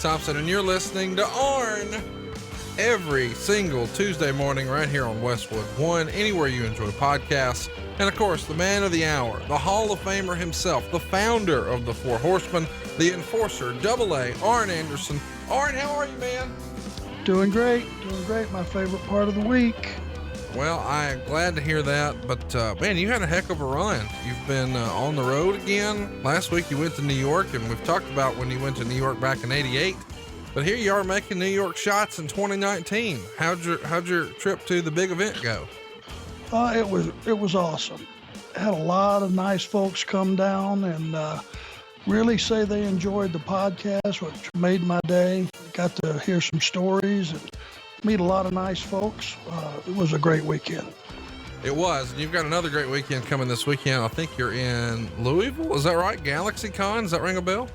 Thompson, and you're listening to Arn every single Tuesday morning right here on Westwood One, anywhere you enjoy podcasts. And of course, the man of the hour, the Hall of Famer himself, the founder of the Four Horsemen, the enforcer, AA, Arn Anderson. Arn, how are you, man? Doing great. My favorite part of the week. Well, I'm glad to hear that, but man, you had a heck of a run. You've been on the road again. Last week you went to New York, and we've talked about when you went to New York back in '88. But here you are making New York shots in 2019. How'd your trip to the big event go? It was awesome. Had a lot of nice folks come down and really say they enjoyed the podcast, which made my day. Got to hear some stories and meet a lot of nice folks. It was a great weekend. It was. And you've got another great weekend coming this weekend. I think you're in Louisville. Is that right? Galaxy Con. Does that ring a bell?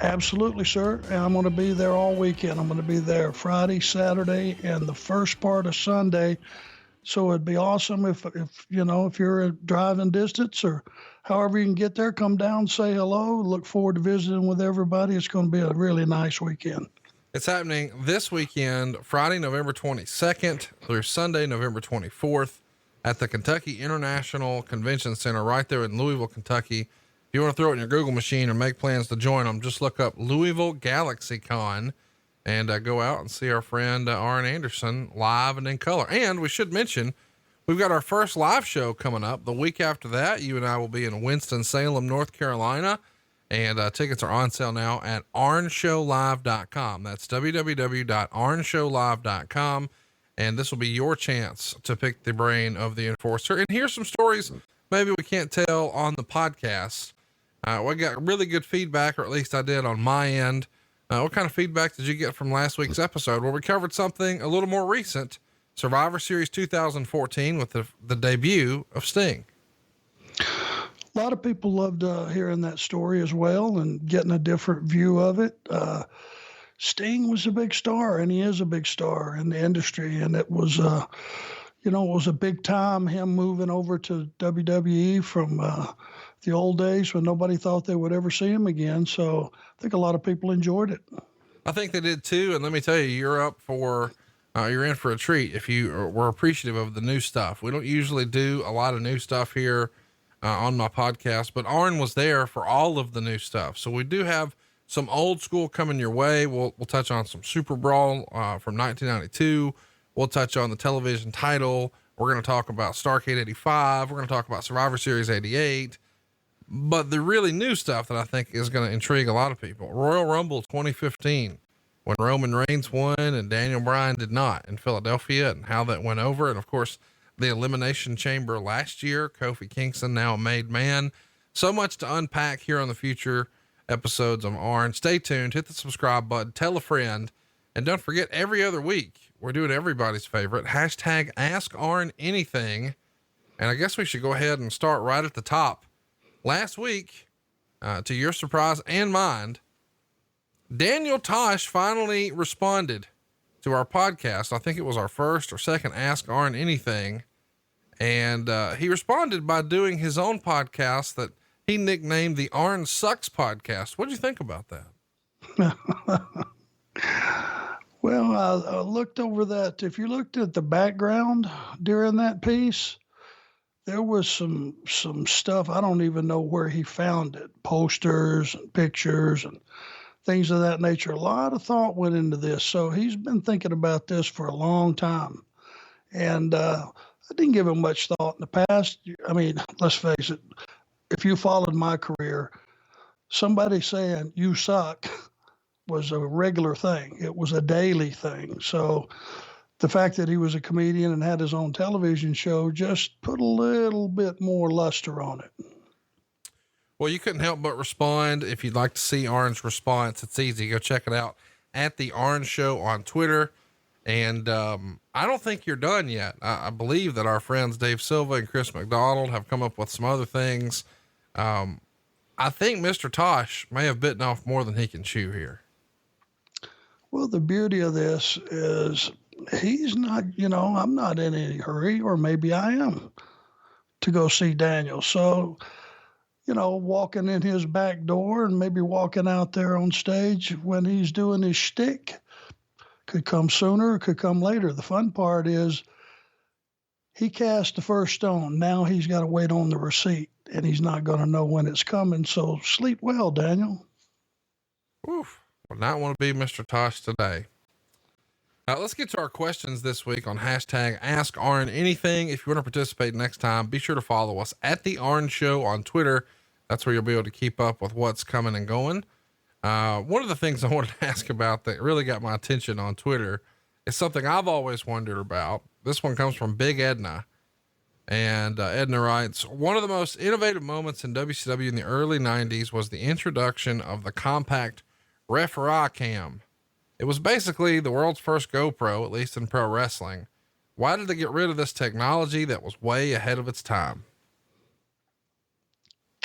Absolutely, sir. And I'm going to be there all weekend. I'm going to be there Friday, Saturday, and the first part of Sunday. So it'd be awesome if you're a driving distance or however you can get there, come down, say hello. Look forward to visiting with everybody. It's going to be a really nice weekend. It's happening this weekend, Friday, November 22nd through Sunday, November 24th at the Kentucky International Convention Center right there in Louisville, Kentucky. If you want to throw it in your Google machine and make plans to join them, just look up Louisville Galaxy Con and go out and see our friend Arn Anderson live and in color. And we should mention, we've got our first live show coming up. The week after that, you and I will be in Winston-Salem, North Carolina. And tickets are on sale now at arnshowlive.com. That's www.arnshowlive.com. And this will be your chance to pick the brain of the enforcer and hear some stories maybe we can't tell on the podcast. We got really good feedback, or at least I did on my end. What kind of feedback did you get from last week's episode where we covered something a little more recent, Survivor Series 2014 with the debut of Sting? A lot of people loved hearing that story as well and getting a different view of it. Sting was a big star, and he is a big star in the industry. And it was, it was a big time, him moving over to WWE from the old days when nobody thought they would ever see him again. So I think a lot of people enjoyed it. I think they did too. And let me tell you, you're in for a treat if you were appreciative of the new stuff. We don't usually do a lot of new stuff here on my podcast, but Arn was there for all of the new stuff. So we do have some old school coming your way. We'll touch on some Super Brawl from 1992. We'll touch on the television title. We're going to talk about Starrcade 85. We're going to talk about Survivor Series 88, but the really new stuff that I think is going to intrigue a lot of people, Royal Rumble 2015, when Roman Reigns won and Daniel Bryan did not in Philadelphia, and how that went over. And of course, the Elimination Chamber last year, Kofi Kingston, now a made man. So much to unpack here on the future episodes of Arn. Stay tuned, hit the subscribe button, tell a friend, and don't forget, every other week, we're doing everybody's favorite, hashtag Ask Arn Anything. And I guess we should go ahead and start right at the top. Last week, to your surprise and mine, Daniel Tosh finally responded to our podcast. I think it was our first or second Ask Arn Anything. And he responded by doing his own podcast that he nicknamed the Arn Sucks Podcast. What do you think about that? Well, I looked over that. If you looked at the background during that piece, there was some stuff. I don't even know where he found it. Posters and pictures and things of that nature. A lot of thought went into this. So he's been thinking about this for a long time. And I didn't give him much thought in the past. I mean, let's face it. If you followed my career, somebody saying you suck was a regular thing. It was a daily thing. So the fact that he was a comedian and had his own television show just put a little bit more luster on it. Well, you couldn't help but respond. If you'd like to see Arn's response, it's easy. Go check it out at the Arn Show on Twitter. And I don't think you're done yet. I believe that our friends Dave Silva and Chris McDonald have come up with some other things. I think Mr. Tosh may have bitten off more than he can chew here. Well, the beauty of this is he's not, I'm not in any hurry, or maybe I am, to go see Daniel. So, walking in his back door and maybe walking out there on stage when he's doing his shtick. Could come sooner, could come later. The fun part is he cast the first stone. Now he's got to wait on the receipt, and he's not going to know when it's coming. So sleep well, Daniel. Oof. Will not want to be Mr. Tosh today. Let's get to our questions this week on hashtag Ask Arn Anything. If you want to participate next time, be sure to follow us at The Arn Show on Twitter. That's where you'll be able to keep up with what's coming and going. One of the things I wanted to ask about that really got my attention on Twitter is something I've always wondered about. This one comes from Big Edna. And Edna writes, one of the most innovative moments in WCW in the early 90s was the introduction of the compact referee cam. It was basically the world's first GoPro, at least in pro wrestling. Why did they get rid of this technology that was way ahead of its time?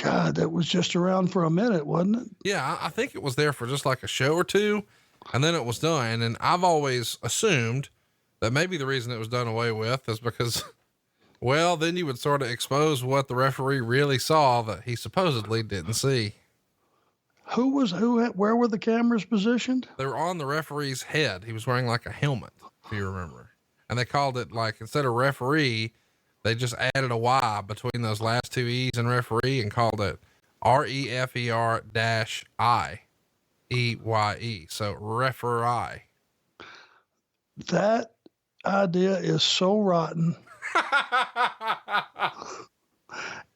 God, that was just around for a minute, wasn't it? Yeah, I think it was there for just like a show or two, and then it was done. And I've always assumed that maybe the reason it was done away with is because, well, then you would sort of expose what the referee really saw that he supposedly didn't see. Where were the cameras positioned? They were on the referee's head. He was wearing like a helmet, if you remember. And they called it, like, instead of referee, they just added a Y between those last two E's in referee and called it REFER-IEYE. So referee. That idea is so rotten.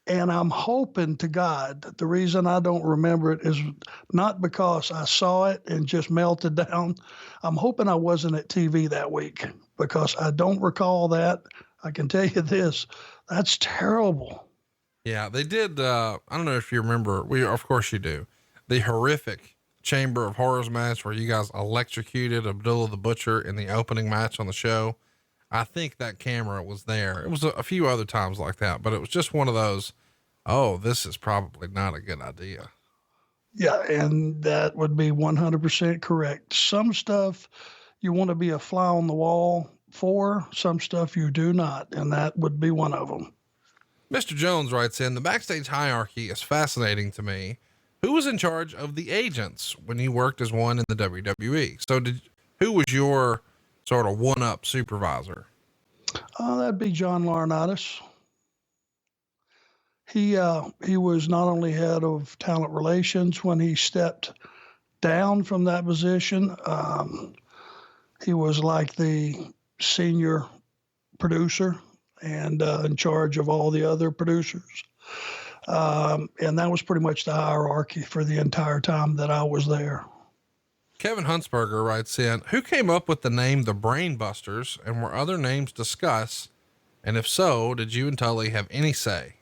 And I'm hoping to God that the reason I don't remember it is not because I saw it and just melted down. I'm hoping I wasn't at TV that week because I don't recall that. I can tell you this, that's terrible. Yeah, they did. I don't know if you remember, of course you do, the horrific Chamber of Horrors match where you guys electrocuted Abdullah the Butcher in the opening match on the show. I think that camera was there. It was a few other times like that, but it was just one of those, oh, this is probably not a good idea. Yeah. And that would be 100% correct. Some stuff you want to be a fly on the wall for, some stuff you do not. And that would be one of them. Mr. Jones writes in, the backstage hierarchy is fascinating to me. Who was in charge of the agents when you worked as one in the WWE? So who was your sort of one-up supervisor? That'd be John Laurinaitis. He was not only head of talent relations when he stepped down from that position. He was like the senior producer and in charge of all the other producers. And that was pretty much the hierarchy for the entire time that I was there. Kevin Huntsberger writes in, who came up with the name the Brainbusters, and were other names discussed? And if so, did you and Tully have any say?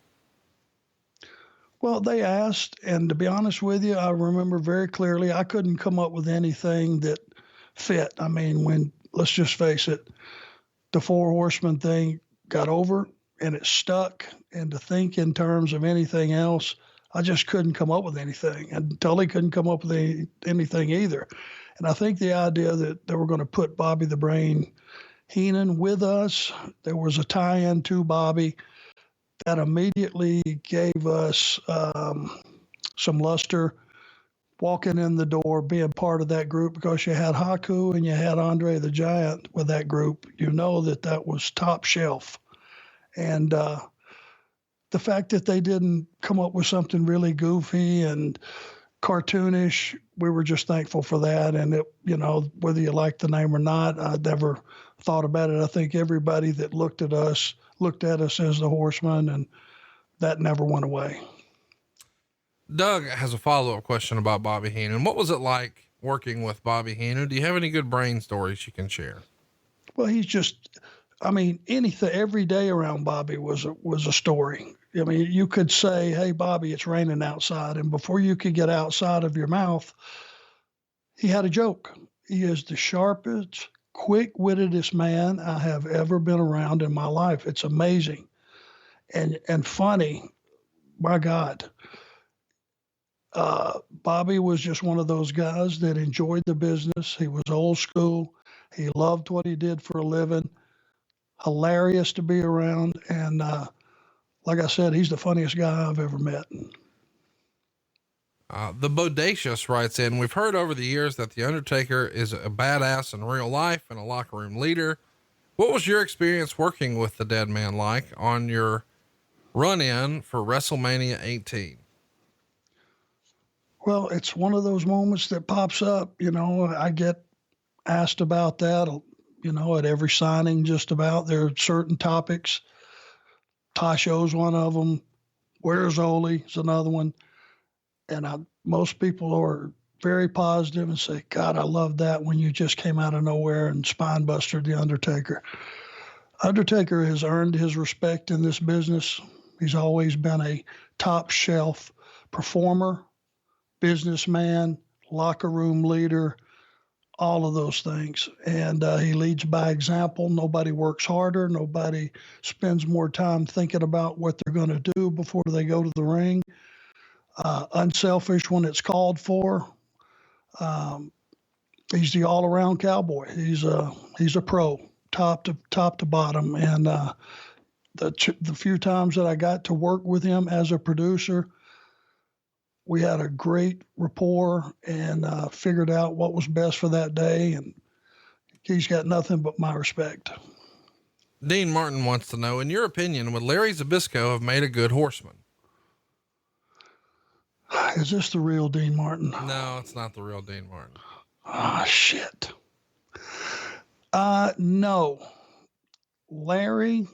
Well, they asked, and to be honest with you, I remember very clearly, I couldn't come up with anything that fit. I mean, let's just face it, the Four Horsemen thing got over and it stuck, and to think in terms of anything else, I just couldn't come up with anything, and Tully couldn't come up with anything either. And I think the idea that they were going to put Bobby the Brain Heenan with us, there was a tie-in to Bobby that immediately gave us some luster walking in the door, being part of that group, because you had Haku and you had Andre the Giant with that group. You know that was top shelf. And the fact that they didn't come up with something really goofy and cartoonish, we were just thankful for that. And it, whether you like the name or not, I never thought about it. I think everybody that looked at us as the Horsemen, and that never went away. Doug has a follow-up question about Bobby Heenan. What was it like working with Bobby Heenan? Do you have any good brain stories you can share? Well, anything, every day around Bobby was a story. I mean, you could say, hey, Bobby, it's raining outside. And before you could get outside of your mouth, he had a joke. He is the sharpest, quick-wittedest man I have ever been around in my life. It's amazing and funny. My God. Bobby was just one of those guys that enjoyed the business. He was old school. He loved what he did for a living. Hilarious to be around. And like I said, he's the funniest guy I've ever met. The Bodacious writes in, we've heard over the years that The Undertaker is a badass in real life and a locker room leader. What was your experience working with the dead man like on your run in for WrestleMania 18? Well, it's one of those moments that pops up. I get asked about that, at every signing, just about. There are certain topics. Tasho's one of them. Where's Ole is another one. And most people are very positive and say, God, I love that when you just came out of nowhere and Spinebuster the Undertaker. Undertaker has earned his respect in this business. He's always been a top shelf performer, businessman, locker room leader, all of those things. And he leads by example. Nobody works harder. Nobody spends more time thinking about what they're going to do before they go to the ring. Unselfish when it's called for. He's the all-around cowboy. He's a pro, top to bottom. And the few times that I got to work with him as a producer, we had a great rapport and figured out what was best for that day. And he's got nothing but my respect. Dean Martin wants to know, in your opinion, would Larry Zbyszko have made a good horseman? Is this the real Dean Martin? No, it's not the real Dean Martin. Ah, shit. No. Larry,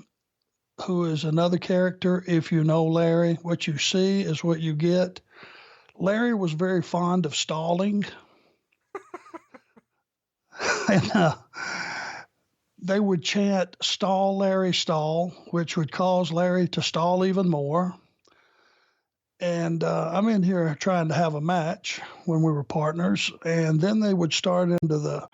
who is another character, if you know Larry, what you see is what you get. Larry was very fond of stalling. And they would chant, "Stall, Larry, stall," which would cause Larry to stall even more. And I'm in here trying to have a match when we were partners. And then they would start into the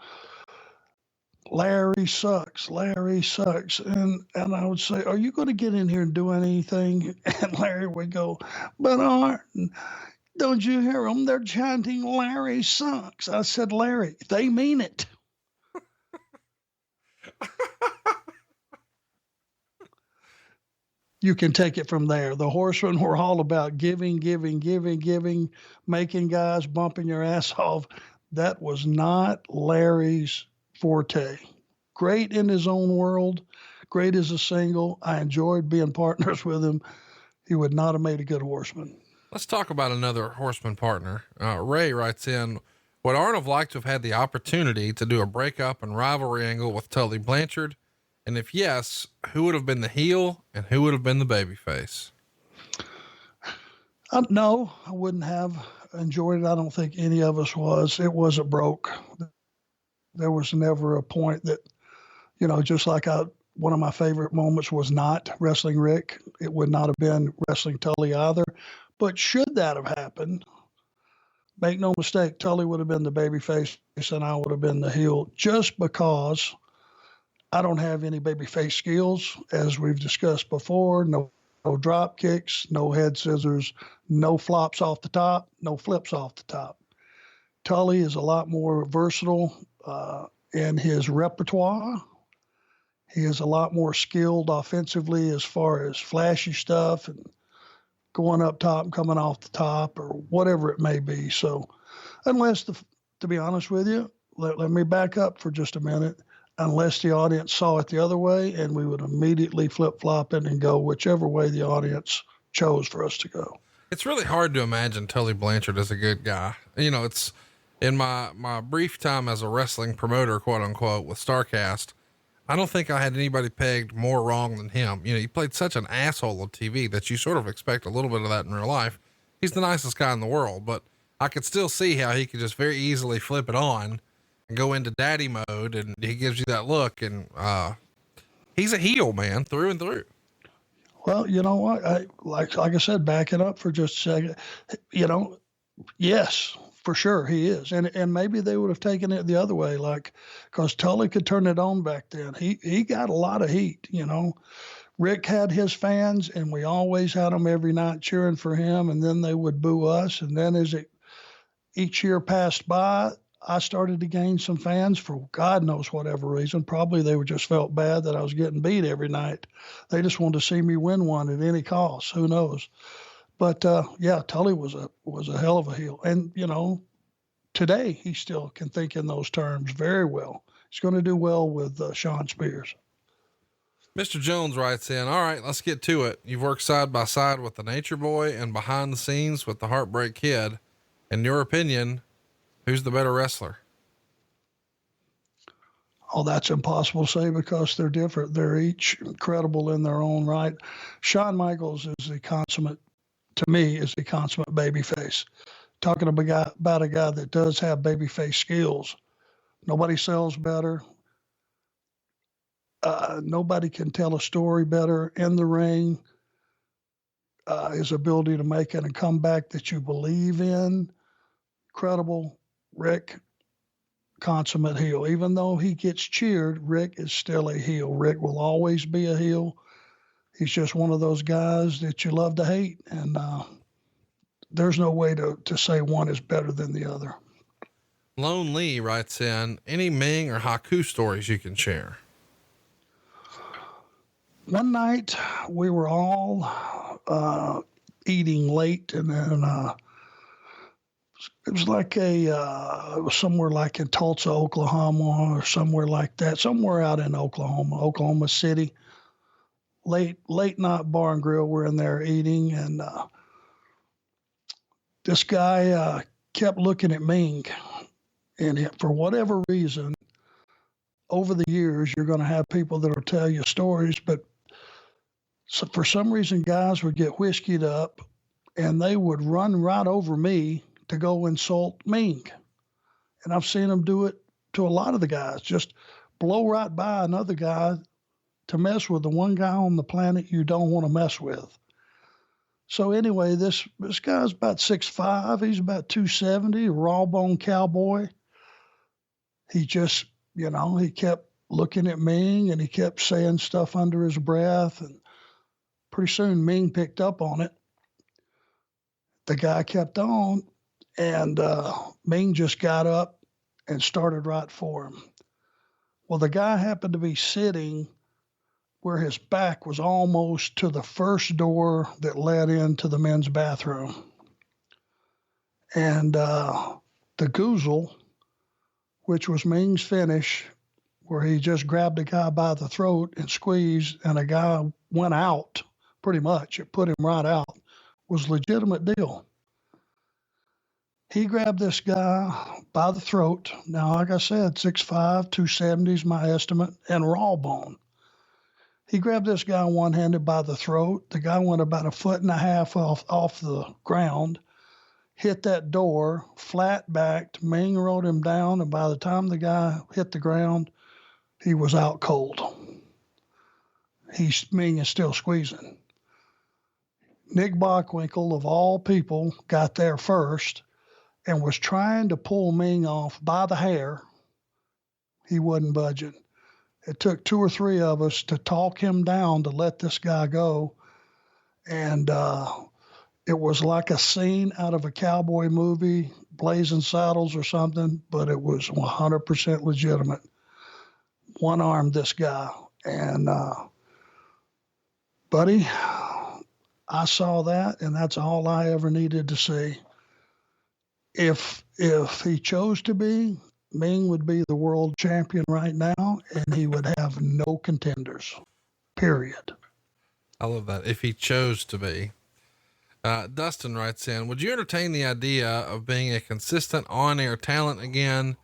Larry sucks. And I would say, are you going to get in here and do anything? And Larry would go, but Arn, don't you hear them? They're chanting Larry sucks. I said, Larry, they mean it. You can take it from there. The Horsemen were all about giving, making guys bumping your ass off. That was not Larry's forte. Great in his own world, great as a single. I enjoyed being partners with him. He would not have made a good horseman. Let's talk about another horseman partner. Ray writes in, would Arn have liked to have had the opportunity to do a breakup and rivalry angle with Tully Blanchard? And if yes, who would have been the heel and who would have been the babyface? No, I wouldn't have enjoyed it. I don't think any of us was. It wasn't broke. There was never a point that, just like one of my favorite moments was not wrestling Rick. It would not have been wrestling Tully either. But should that have happened, make no mistake, Tully would have been the babyface and I would have been the heel, just because I don't have any babyface skills, as we've discussed before. No drop kicks, no head scissors, no flops off the top, no flips off the top. Tully is a lot more versatile in his repertoire. He is a lot more skilled offensively as far as flashy stuff and going up top and coming off the top or whatever it may be. So unless, to be honest with you, let me back up for just a minute. Unless the audience saw it the other way, and we would immediately flip-flop it and go whichever way the audience chose for us to go. It's really hard to imagine Tully Blanchard as a good guy. It's in my brief time as a wrestling promoter, quote unquote, with StarCast. I don't think I had anybody pegged more wrong than him. He played such an asshole on TV that you sort of expect a little bit of that in real life. He's the nicest guy in the world, but I could still see how he could just very easily flip it on and go into daddy mode, and he gives you that look, and he's a heel, man, through and through. Well, you know what? Like I said, backing up for just a second, yes, for sure he is. And maybe they would have taken it the other way, cause Tully could turn it on back then. He got a lot of heat, Rick had his fans and we always had them every night cheering for him. And then they would boo us. And then as each year passed by, I started to gain some fans for God knows whatever reason. Probably they just felt bad that I was getting beat every night. They just wanted to see me win one at any cost. Who knows? But yeah, Tully was a hell of a heel, and today he still can think in those terms very well. He's going to do well with Sean Spears. Mr. Jones writes in, all right, let's get to it. You've worked side by side with the Nature Boy and behind the scenes with the Heartbreak Kid. In your opinion, who's the better wrestler? Oh, that's impossible to say because they're different. They're each incredible in their own right. Shawn Michaels is the consummate, to me, is the consummate babyface. Talking about a guy that does have babyface skills. Nobody sells better. Nobody can tell a story better in the ring. His ability to make it a comeback that you believe in. Incredible. Rick, consummate heel. Even though he gets cheered, Rick is still a heel. Rick will always be a heel. He's just one of those guys that you love to hate. And there's no way to say one is better than the other. Lone Lee writes in, any Ming or Haku stories you can share? One night we were all eating late, and then it was like it was somewhere like in Tulsa, Oklahoma, or somewhere like that, somewhere out in Oklahoma City. Late night bar and grill. We're in there eating, and this guy kept looking at Ming, and for whatever reason, over the years, you're going to have people that will tell you stories, but so for some reason, guys would get whiskeyed up and they would run right over me to go insult Ming. And I've seen them do it to a lot of the guys, just blow right by another guy to mess with the one guy on the planet you don't want to mess with. So anyway, this guy's about 6'5", he's about 270, a raw bone cowboy. He just, he kept looking at Ming and he kept saying stuff under his breath, and pretty soon Ming picked up on it. The guy kept on, and Ming just got up and started right for him. Well, the guy happened to be sitting where his back was almost to the first door that led into the men's bathroom. And the goozle, which was Ming's finish, where he just grabbed a guy by the throat and squeezed, and a guy went out. Pretty much, it put him right out, was a legitimate deal. He grabbed this guy by the throat. Now, like I said, 6'5", 270 is my estimate, and raw bone. He grabbed this guy one-handed by the throat. The guy went about 1.5 feet off the ground, hit that door, flat-backed. Ming rode him down, and by the time the guy hit the ground, he was out cold. Ming is still squeezing. Nick Bockwinkel, of all people, got there first and was trying to pull Ming off by the hair. He wasn't budging. It took 2 or 3 of us to talk him down to let this guy go. And it was like a scene out of a cowboy movie, Blazing Saddles or something, but it was 100% legitimate. One-armed this guy. And, buddy, I saw that, and that's all I ever needed to see. If he chose to be, Ming would be the world champion right now, and he would have no contenders, period. I love that. If he chose to be. Dustin writes in, would you entertain the idea of being a consistent on-air talent again?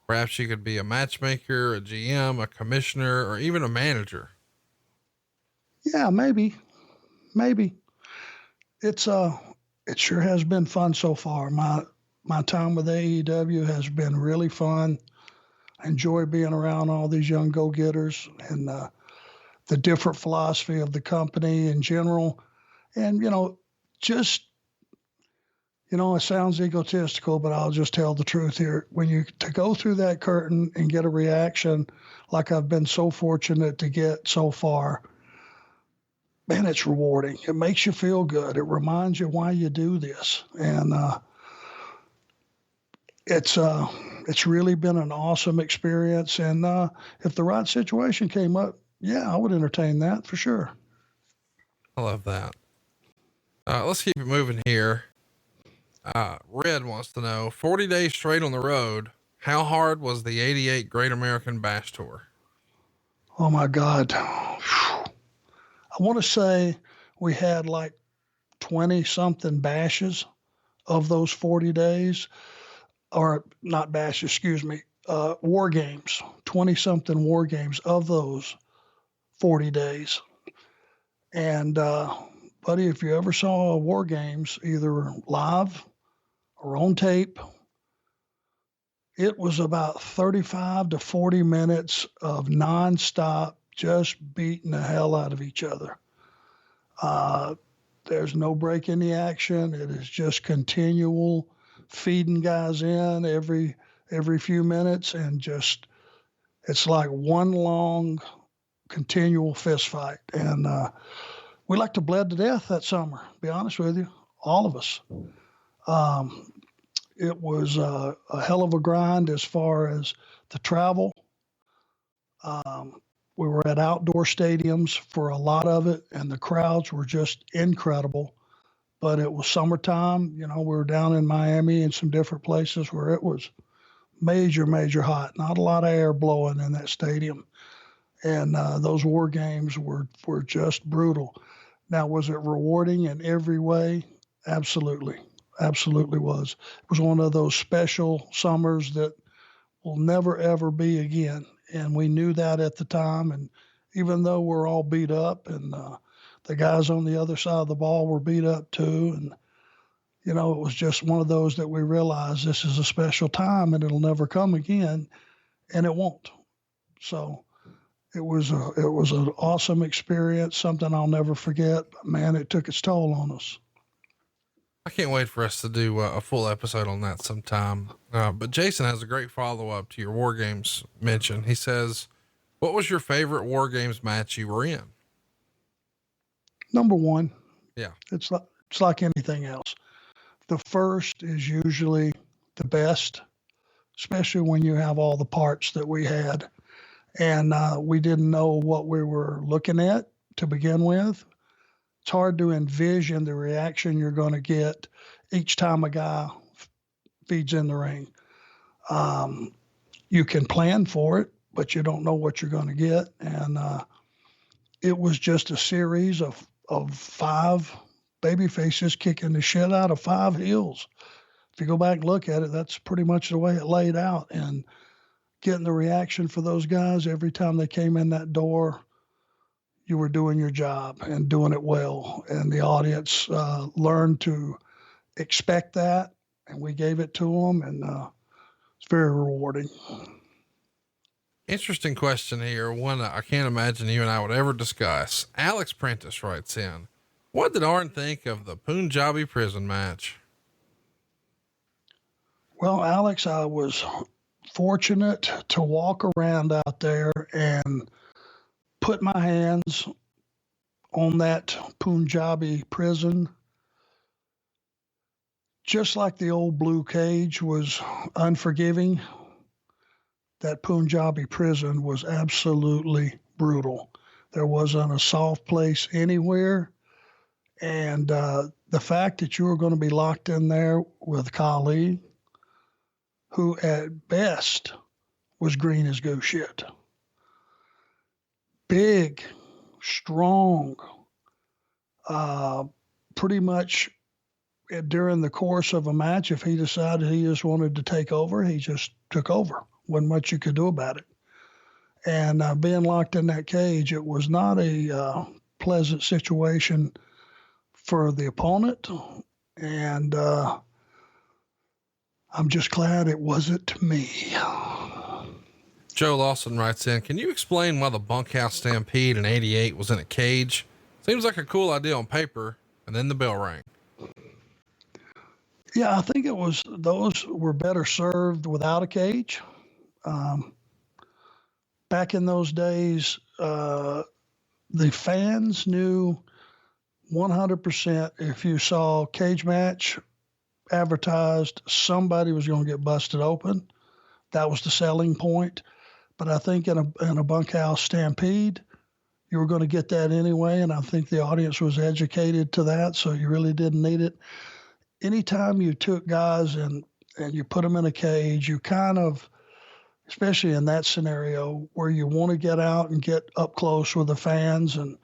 Perhaps you could be a matchmaker, a GM, a commissioner, or even a manager. Yeah, maybe. It sure has been fun so far. My time with AEW has been really fun. I enjoy being around all these young go-getters and the different philosophy of the company in general. And, it sounds egotistical, but I'll just tell the truth here. To go through that curtain and get a reaction like I've been so fortunate to get so far, man, it's rewarding. It makes you feel good. It reminds you why you do this. And it's really been an awesome experience. And if the right situation came up, yeah, I would entertain that for sure. I love that. Let's keep it moving here. Red wants to know 40 days straight on the road. How hard was the 88 Great American Bash Tour? Oh my God. I want to say we had like 20 something bashes of those 40 days, or not bashes, excuse me, war games, 20 something war games of those 40 days. And, buddy, if you ever saw war games, either live or on tape, it was about 35 to 40 minutes of nonstop, just beating the hell out of each other. There's no break in the action. It is just continual feeding guys in every few minutes, and just it's like one long continual fist fight. And we like to bled to death that summer, to be honest with you, all of us. It was a hell of a grind as far as the travel. We were at outdoor stadiums for a lot of it, and the crowds were just incredible. But it was summertime. You know, we were down in Miami and some different places where it was major, major hot. Not a lot of air blowing in that stadium. And those war games were just brutal. Now, was it rewarding in every way? Absolutely. Absolutely was. It was one of those special summers that will never, ever be again. And we knew that at the time. And even though we're all beat up, and the guys on the other side of the ball were beat up too, and you know, it was just one of those that we realized this is a special time and it'll never come again, and it won't. So it was an awesome experience, something I'll never forget. But man, it took its toll on us. I can't wait for us to do a full episode on that sometime. But Jason has a great follow up to your War Games mention. He says, what was your favorite War Games match you were in? Number one. Yeah. It's like anything else. The first is usually the best, especially when you have all the parts that we had. And we didn't know what we were looking at to begin with. It's hard to envision the reaction you're going to get each time a guy feeds in the ring. You can plan for it, but you don't know what you're going to get. And it was just a series of 5 baby faces kicking the shit out of 5 heels. If you go back and look at it, that's pretty much the way it laid out. And getting the reaction for those guys every time they came in that door, you were doing your job and doing it well. And the audience learned to expect that, and we gave it to them, and it's very rewarding. Interesting question here. One I can't imagine you and I would ever discuss. Alex Prentice writes in, what did Arn think of the Punjabi prison match? Well, Alex, I was fortunate to walk around out there and put my hands on that Punjabi prison. Just like the old blue cage was unforgiving, that Punjabi prison was absolutely brutal. There wasn't a soft place anywhere. And the fact that you were going to be locked in there with Kali, who at best was green as goose shit. Big, strong, pretty much during the course of a match, if he decided he just wanted to take over, he just took over. Wasn't much you could do about it. And being locked in that cage, it was not a pleasant situation for the opponent. And I'm just glad it wasn't me. Joe Lawson writes in, can you explain why the bunkhouse stampede in 88 was in a cage? Seems like a cool idea on paper. And then the bell rang. Yeah, I think it was, those were better served without a cage. Back in those days, the fans knew 100% if you saw cage match advertised, somebody was going to get busted open. That was the selling point. But I think in a bunkhouse stampede, you were going to get that anyway, and I think the audience was educated to that, so you really didn't need it. Anytime you took guys and you put them in a cage, you kind of, especially in that scenario where you want to get out and get up close with the fans, and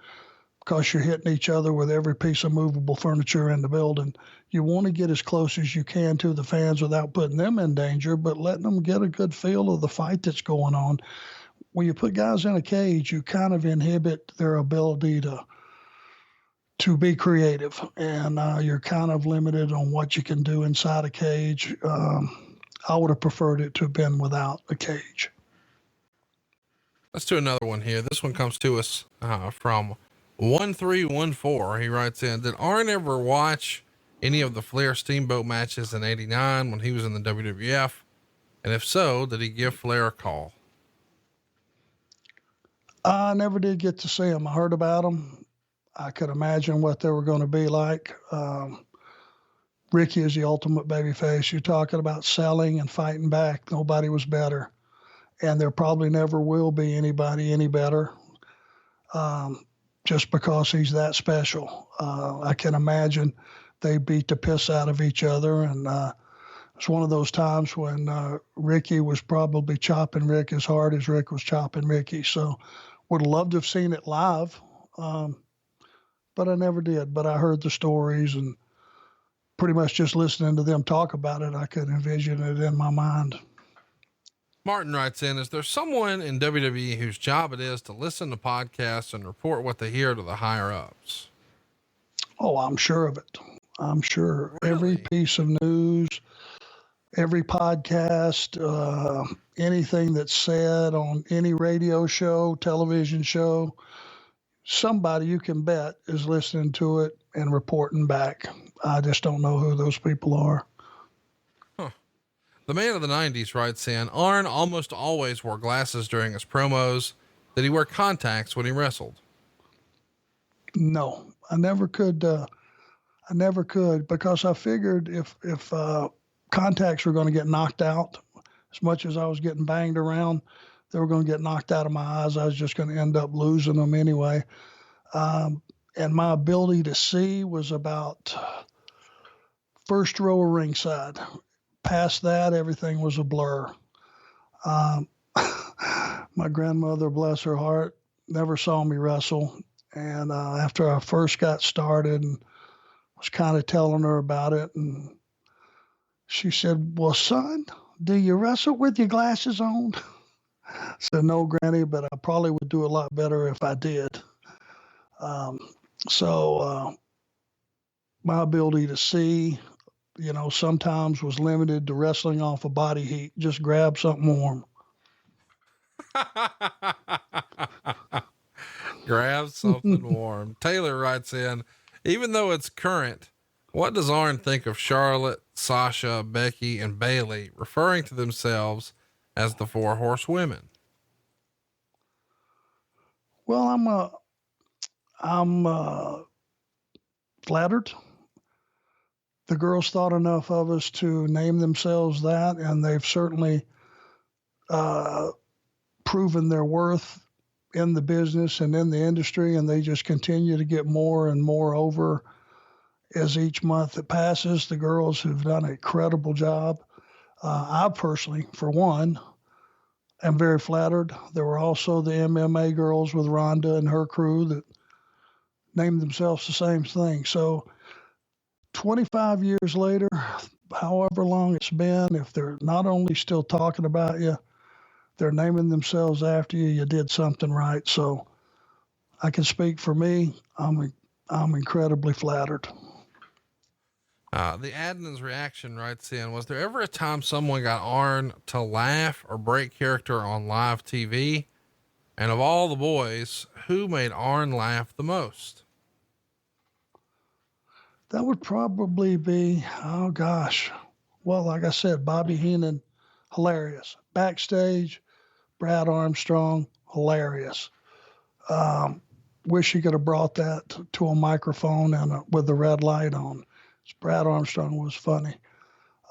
because you're hitting each other with every piece of movable furniture in the building, you want to get as close as you can to the fans without putting them in danger, but letting them get a good feel of the fight that's going on. When you put guys in a cage, you kind of inhibit their ability to be creative, and you're kind of limited on what you can do inside a cage. I would have preferred it to have been without a cage. Let's do another one here. This one comes to us from 1314. He writes in, did Arn ever watch any of the Flair Steamboat matches in '89 when he was in the WWF? And if so, did he give Flair a call? I never did get to see them. I heard about them. I could imagine what they were going to be like. Ricky is the ultimate babyface. You're talking about selling and fighting back. Nobody was better. And there probably never will be anybody any better, just because he's that special. I can imagine they beat the piss out of each other. And it's one of those times when Ricky was probably chopping Rick as hard as Rick was chopping Ricky. So would have loved to have seen it live, but I never did. But I heard the stories, and pretty much just listening to them talk about it, I could envision it in my mind. Martin writes in, is there someone in WWE whose job it is to listen to podcasts and report what they hear to the higher ups? Oh, I'm sure of it. I'm sure. Really? Every piece of news, every podcast, anything that's said on any radio show, television show, somebody you can bet is listening to it and reporting back. I just don't know who those people are. The man of the 90s writes in, Arn almost always wore glasses during his promos. Did he wear contacts when he wrestled? No, I never could. Because I figured if contacts were going to get knocked out, as much as I was getting banged around, they were going to get knocked out of my eyes. I was just going to end up losing them anyway. And my ability to see was about first row of ringside. Past that, everything was a blur. My grandmother, bless her heart, never saw me wrestle. And after I first got started and was kind of telling her about it, and she said, well, son, do you wrestle with your glasses on? I said, no, Granny, but I probably would do a lot better if I did. So my ability to see, sometimes was limited to wrestling off of body heat. Just grab something warm. Grab something warm. Taylor writes in, even though it's current, what does Arn think of Charlotte, Sasha, Becky, and Bayley referring to themselves as the Four Horsewomen? Well, I'm flattered. The girls thought enough of us to name themselves that, and they've certainly proven their worth in the business and in the industry, and they just continue to get more and more over as each month that passes. The girls have done an incredible job. I personally, for one, am very flattered. There were also the MMA girls with Rhonda and her crew that named themselves the same thing. So 25 years later, however long it's been, if they're not only still talking about you, they're naming themselves after you, you did something right. So I can speak for me. I'm incredibly flattered. The Adnan's reaction writes in, was there ever a time someone got Arn to laugh or break character on live TV? And of all the boys, who made Arn laugh the most? That would probably be, oh gosh. Well, like I said, Bobby Heenan, hilarious. Backstage, Brad Armstrong, hilarious. Wish he could have brought that to a microphone and with the red light on. Brad Armstrong was funny.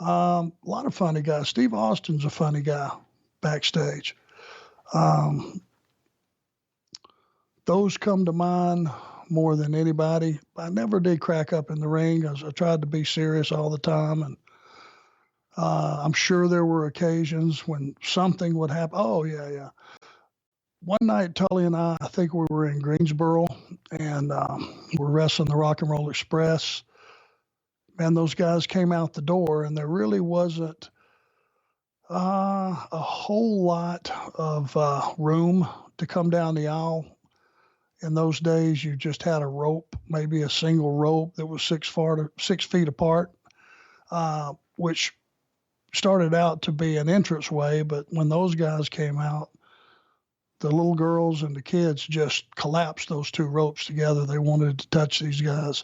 A lot of funny guys. Steve Austin's a funny guy backstage. those come to mind more than anybody. I never did crack up in the ring. I tried to be serious all the time, and I'm sure there were occasions when something would happen. Oh, yeah. One night, Tully and I think we were in Greensboro, and we're wrestling the Rock and Roll Express. Man, those guys came out the door, and there really wasn't a whole lot of room to come down the aisle. In those days, you just had a rope, maybe a single rope that was 6 feet apart, which started out to be an entranceway. But when those guys came out, the little girls and the kids just collapsed those two ropes together. They wanted to touch these guys.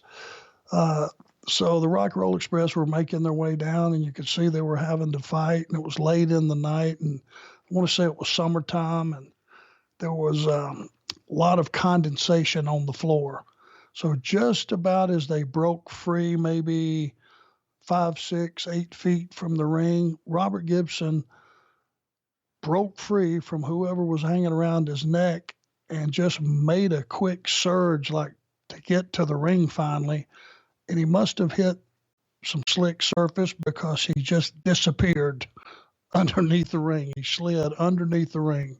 So the Rock and Roll Express were making their way down, and you could see they were having to fight, and it was late in the night, and I want to say it was summertime, and there was a lot of condensation on the floor. So just about as they broke free, maybe 5, 6, 8 feet from the ring, Robert Gibson broke free from whoever was hanging around his neck and just made a quick surge, like to get to the ring finally. And he must have hit some slick surface because he just disappeared underneath the ring. He slid underneath the ring,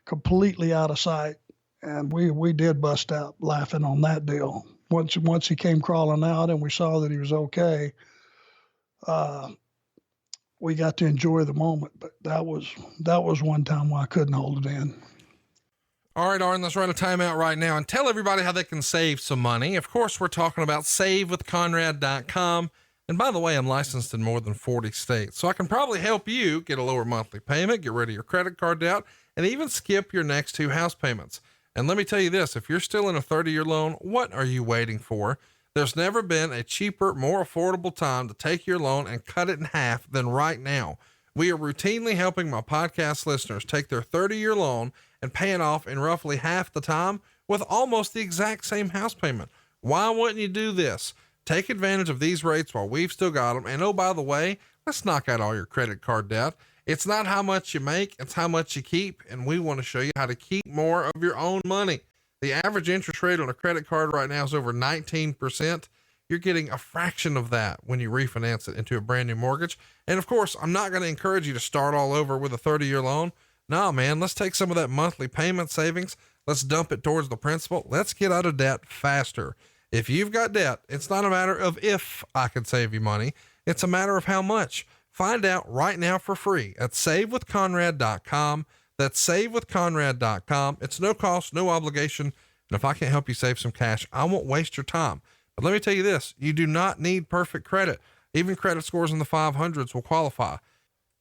completely out of sight. And we did bust out laughing on that deal. Once he came crawling out and we saw that he was okay, we got to enjoy the moment. But that was one time where I couldn't hold it in. All right, Arn, let's run a timeout right now and tell everybody how they can save some money. Of course, we're talking about savewithconrad.com. And by the way, I'm licensed in more than 40 states, so I can probably help you get a lower monthly payment, get rid of your credit card debt, and even skip your next 2 house payments. And let me tell you this, if you're still in a 30-year loan, what are you waiting for? There's never been a cheaper, more affordable time to take your loan and cut it in half than right now. We are routinely helping my podcast listeners take their 30-year loan and pay it off in roughly half the time with almost the exact same house payment. Why wouldn't you do this? Take advantage of these rates while we've still got them. And oh, by the way, let's knock out all your credit card debt. It's not how much you make, it's how much you keep. And we want to show you how to keep more of your own money. The average interest rate on a credit card right now is over 19%. You're getting a fraction of that when you refinance it into a brand new mortgage. And of course, I'm not going to encourage you to start all over with a 30-year loan. No, man, let's take some of that monthly payment savings. Let's dump it towards the principal. Let's get out of debt faster. If you've got debt, it's not a matter of if I can save you money. It's a matter of how much. Find out right now for free at savewithconrad.com. That's savewithconrad.com. It's no cost, no obligation. And if I can't help you save some cash, I won't waste your time. But let me tell you this, you do not need perfect credit. Even credit scores in the 500s will qualify.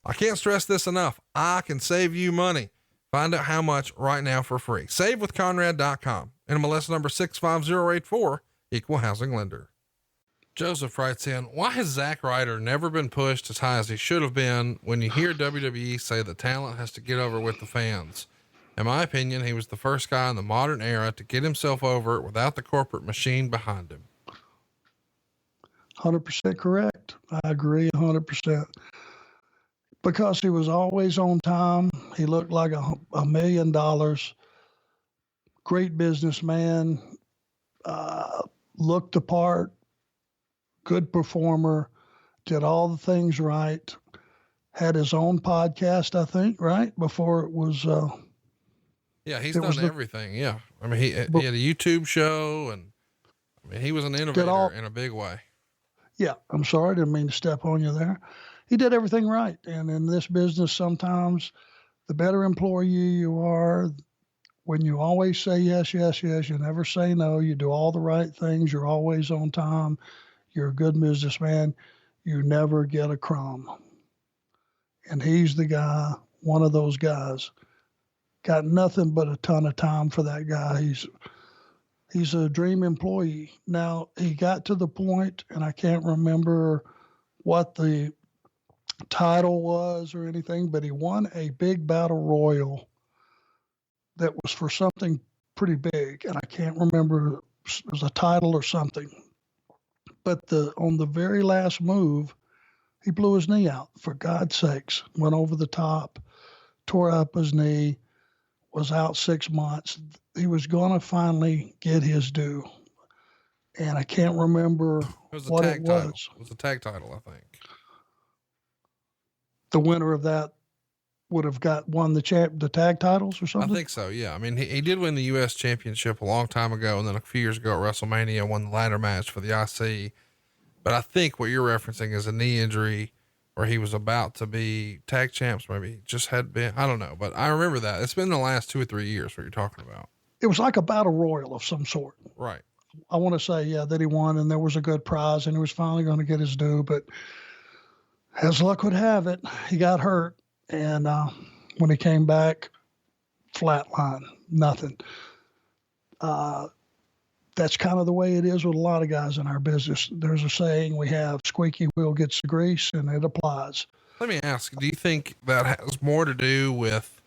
I can't stress this enough. I can save you money. Find out how much right now for free. Savewithconrad.com. NMLS number 65084, Equal Housing Lender. Joseph writes in, why has Zack Ryder never been pushed as high as he should have been when you hear WWE say that talent has to get over with the fans? In my opinion, he was the first guy in the modern era to get himself over without the corporate machine behind him. 100% correct. I agree 100%. Because he was always on time. He looked like $1 million. Great businessman, looked the part, good performer, did all the things right, had his own podcast, I think, right? Before it was, yeah, he's done everything. Yeah. I mean, he had a YouTube show, and I mean, he was an innovator in a big way. Yeah. I'm sorry. I didn't mean to step on you there. He did everything right. And in this business, sometimes the better employee you are, when you always say yes, yes, yes, you never say no, you do all the right things, you're always on time, you're a good businessman, you never get a crumb. And he's the guy, one of those guys. Got nothing but a ton of time for that guy. He's a dream employee. Now, he got to the point, and I can't remember what the title was or anything, but he won a big battle royal that was for something pretty big, and I can't remember, it was a title or something. But on the very last move, he blew his knee out, for God's sakes, went over the top, tore up his knee, was out 6 months. He was going to finally get his due. And I can't remember what it was. It was a tag title, I think. The winner of that would have won the tag titles or something? I think so, yeah. I mean, he did win the U.S. Championship a long time ago, and then a few years ago at WrestleMania won the ladder match for the IC. But I think what you're referencing is a knee injury where he was about to be tag champs, maybe just had been, I don't know. But I remember that. It's been the last 2 or 3 years what you're talking about. It was like a battle royal of some sort. Right. I want to say, yeah, that he won, and there was a good prize, and he was finally going to get his due. But as luck would have it, he got hurt. And when he came back, flatline, nothing. That's kind of the way it is with a lot of guys in our business. There's a saying we have, squeaky wheel gets the grease, and it applies. Let me ask, do you think that has more to do with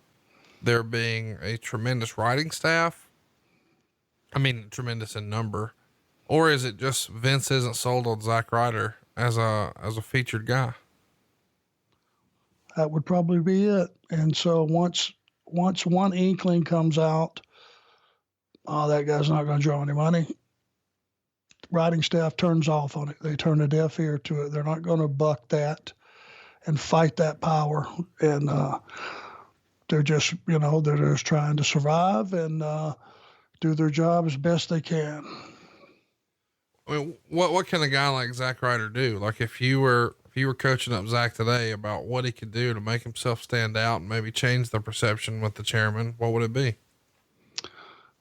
there being a tremendous writing staff? I mean, tremendous in number, or is it just Vince isn't sold on Zack Ryder as a featured guy? That would probably be it. And so once one inkling comes out, oh, that guy's not going to draw any money, writing staff turns off on it. They turn a deaf ear to it. They're not going to buck that and fight that power. And they're just, they're just trying to survive and do their job as best they can. I mean, what can a guy like Zack Ryder do? Like if you were coaching up Zack today about what he could do to make himself stand out and maybe change the perception with the chairman, what would it be?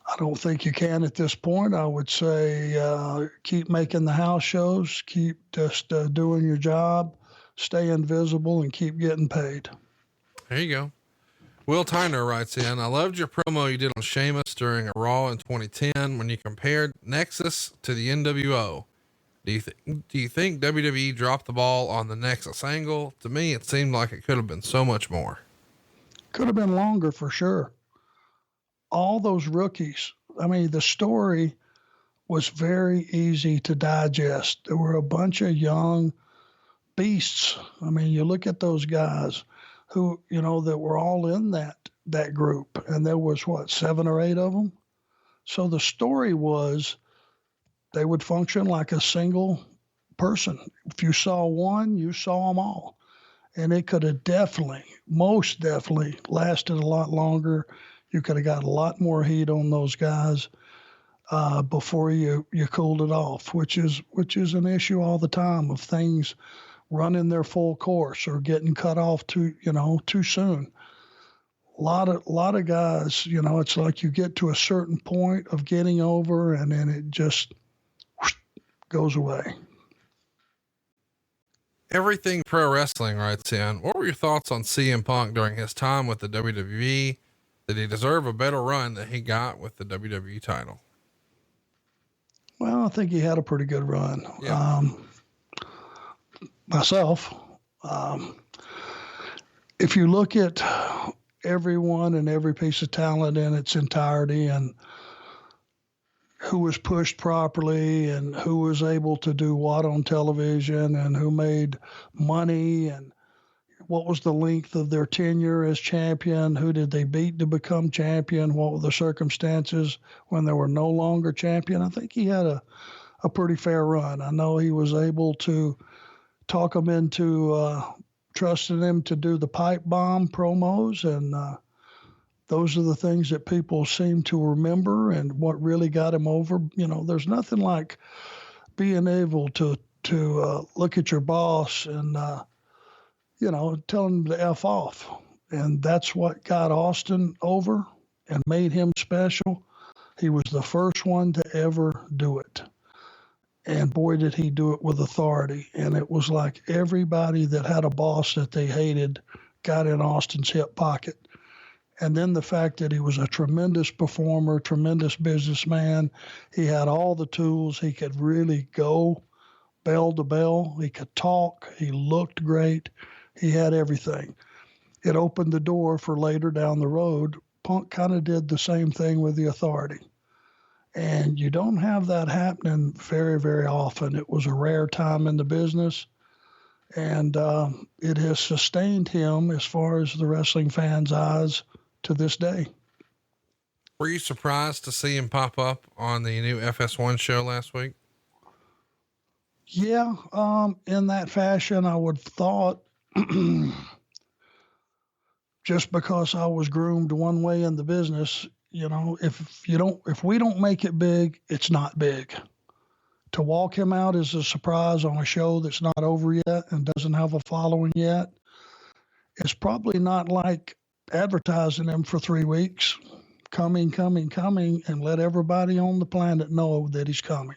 I don't think you can at this point. I would say keep making the house shows, keep just doing your job, stay invisible, and keep getting paid. There you go. Will Tyner writes in, I loved your promo you did on Sheamus during a Raw in 2010 when you compared Nexus to the NWO. Do you think WWE dropped the ball on the Nexus angle? To me, it seemed like it could have been so much more. Could have been longer for sure. All those rookies. I mean, the story was very easy to digest. There were a bunch of young beasts. I mean, you look at those guys who, that were all in that group, and there was 7 or 8 of them. So the story was they would function like a single person. If you saw one, you saw them all. And it could have most definitely lasted a lot longer. You could have got a lot more heat on those guys before you cooled it off, which is an issue all the time of things running their full course or getting cut off too soon. A lot of guys, it's like you get to a certain point of getting over and then it just goes away. Everything Pro Wrestling writes in, what were your thoughts on CM Punk during his time with the WWE? Did he deserve a better run than he got with the WWE title? Well, I think he had a pretty good run. Yeah. Myself, if you look at everyone and every piece of talent in its entirety and who was pushed properly and who was able to do what on television and who made money and what was the length of their tenure as champion, who did they beat to become champion, what were the circumstances when they were no longer champion, I think he had a pretty fair run. I know he was able to talk them into trusting him to do the pipe bomb promos, and those are the things that people seem to remember and what really got him over. There's nothing like being able to look at your boss and tell him to F off. And that's what got Austin over and made him special. He was the first one to ever do it. And boy, did he do it with authority. And it was like everybody that had a boss that they hated got in Austin's hip pocket. And then the fact that he was a tremendous performer, tremendous businessman. He had all the tools. He could really go bell to bell. He could talk. He looked great. He had everything. It opened the door for later down the road. Punk kind of did the same thing with the authority. And you don't have that happening very, very often. It was a rare time in the business. And it has sustained him as far as the wrestling fans' eyes to this day. Were you surprised to see him pop up on the new FS1 show last week? Yeah, in that fashion, I would thought just because I was groomed one way in the business, if we don't make it big, it's not big. To walk him out as a surprise on a show that's not over yet and doesn't have a following yet, it's probably not like advertising him for 3 weeks, coming, and let everybody on the planet know that he's coming.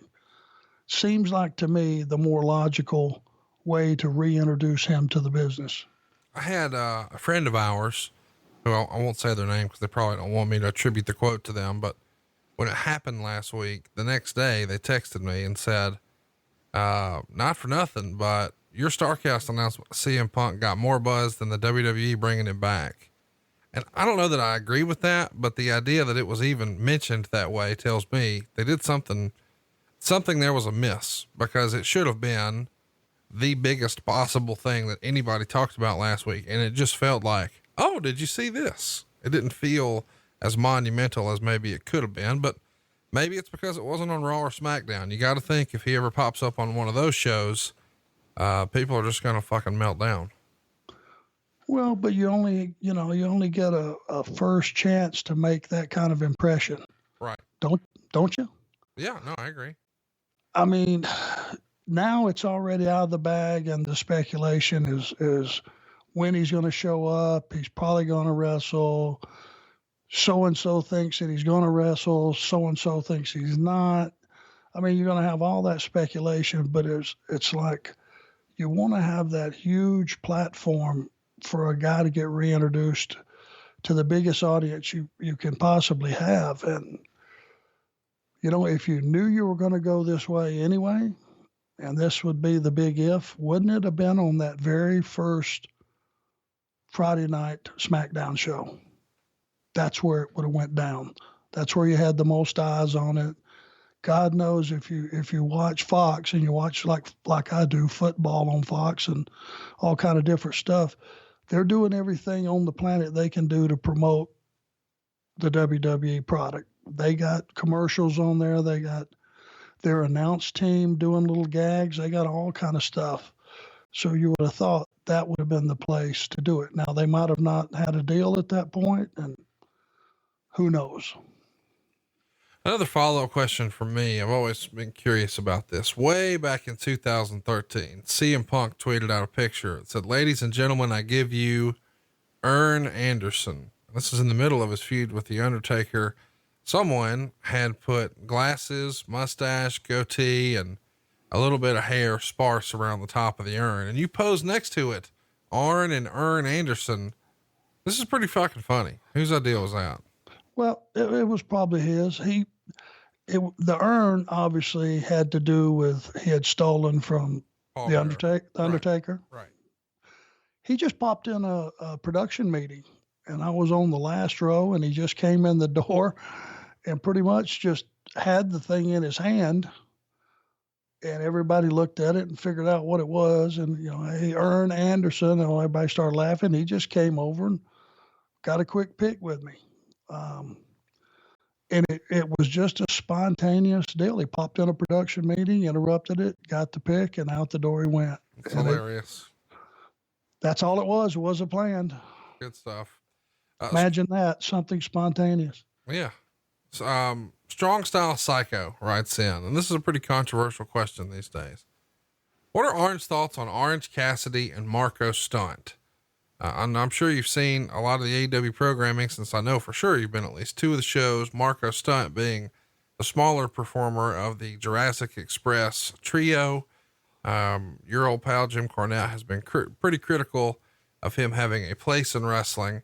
Seems like to me the more logical way to reintroduce him to the business. I had a friend of ours who I won't say their name because they probably don't want me to attribute the quote to them, but when it happened last week, the next day they texted me and said, not for nothing, but your StarCast announcement, CM Punk got more buzz than the WWE bringing him back. And I don't know that I agree with that, but the idea that it was even mentioned that way tells me they did something there was a miss, because it should have been the biggest possible thing that anybody talked about last week. And it just felt like, oh, did you see this? It didn't feel as monumental as maybe it could have been, but maybe it's because it wasn't on Raw or SmackDown. You got to think if he ever pops up on one of those shows, people are just going to fucking melt down. Well, but you only get a first chance to make that kind of impression. Right. Don't you? Yeah, no, I agree. I mean, now it's already out of the bag, and the speculation is when he's going to show up. He's probably going to wrestle. So-and-so thinks that he's going to wrestle. So-and-so thinks he's not. I mean, you're going to have all that speculation, but it's like you want to have that huge platform for a guy to get reintroduced to the biggest audience you can possibly have. And, if you knew you were going to go this way anyway, and this would be the big if, wouldn't it have been on that very first Friday night SmackDown show? That's where it would have went down. That's where you had the most eyes on it. God knows if you watch Fox and you watch like I do football on Fox and all kind of different stuff, they're doing everything on the planet they can do to promote the WWE product. They got commercials on there. They got their announce team doing little gags. They got all kind of stuff. So you would have thought that would have been the place to do it. Now, they might have not had a deal at that point, and who knows? Another follow-up question for me. I've always been curious about this. Way back in 2013, CM Punk tweeted out a picture. It said, "Ladies and gentlemen, I give you Arn Anderson." This is in the middle of his feud with The Undertaker. Someone had put glasses, mustache, goatee, and a little bit of hair sparse around the top of the urn. And you posed next to it, Arn and Arn Anderson. This is pretty fucking funny. Whose idea was that? Well, it was probably his. The urn obviously had to do with he had stolen from the Undertaker. Right. He just popped in a production meeting, and I was on the last row, and he just came in the door and pretty much just had the thing in his hand, and everybody looked at it and figured out what it was. And, hey, Arn Anderson, and everybody started laughing. He just came over and got a quick pic with me. And it was just a spontaneous deal. He popped in a production meeting, interrupted it, got the pic, and out the door he went. It's hilarious. That's all it was. It wasn't planned. Good stuff. Imagine that, something spontaneous. Yeah. Strong Style Psycho writes in, and this is a pretty controversial question these days. What are Arn's thoughts on Orange Cassidy and Marco Stunt? And I'm sure you've seen a lot of the AEW programming, since I know for sure you've been at least 2 of the shows, Marco Stunt being the smaller performer of the Jurassic Express trio. Your old pal Jim Cornette has been pretty critical of him having a place in wrestling.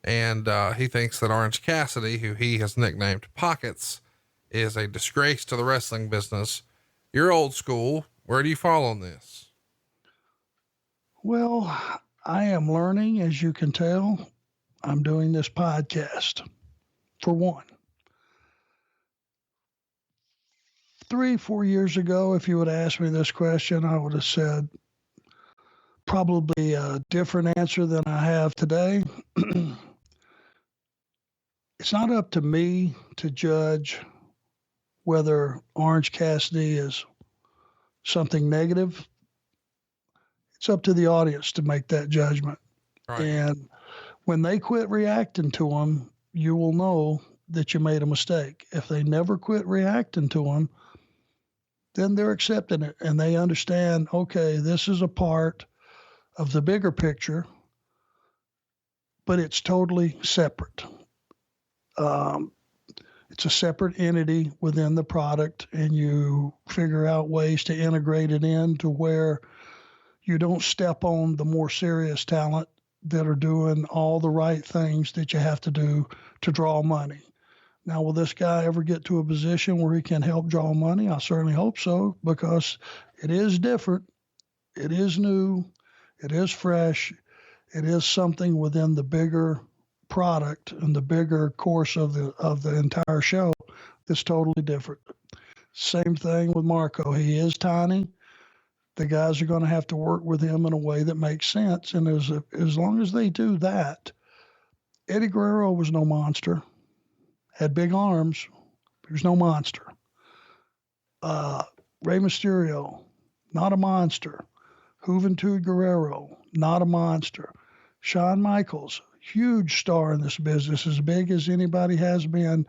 And he thinks that Orange Cassidy, who he has nicknamed Pockets, is a disgrace to the wrestling business. You're old school. Where do you fall on this? Well, I am learning, as you can tell. I'm doing this podcast, for one. 3-4 years ago, if you would ask me this question, I would have said probably a different answer than I have today. it's not up to me to judge whether Orange Cassidy is something negative. It's up to the audience to make that judgment. Right. And when they quit reacting to him, you will know that you made a mistake. If they never quit reacting to him, then they're accepting it and they understand, okay, this is a part of the bigger picture, but it's totally separate. It's a separate entity within the product, and you figure out ways to integrate it in to where you don't step on the more serious talent that are doing all the right things that you have to do to draw money. Now, will this guy ever get to a position where he can help draw money? I certainly hope so, because it is different. It is new. It is fresh. It is something within the bigger product and the bigger course of the entire show that's totally different. Same thing with Marco. He is tiny. The guys are going to have to work with him in a way that makes sense. And as long as they do that, Eddie Guerrero was no monster. Had big arms. He was no monster. Rey Mysterio, not a monster. Juventud Guerrero, not a monster. Shawn Michaels, huge star in this business, as big as anybody has been,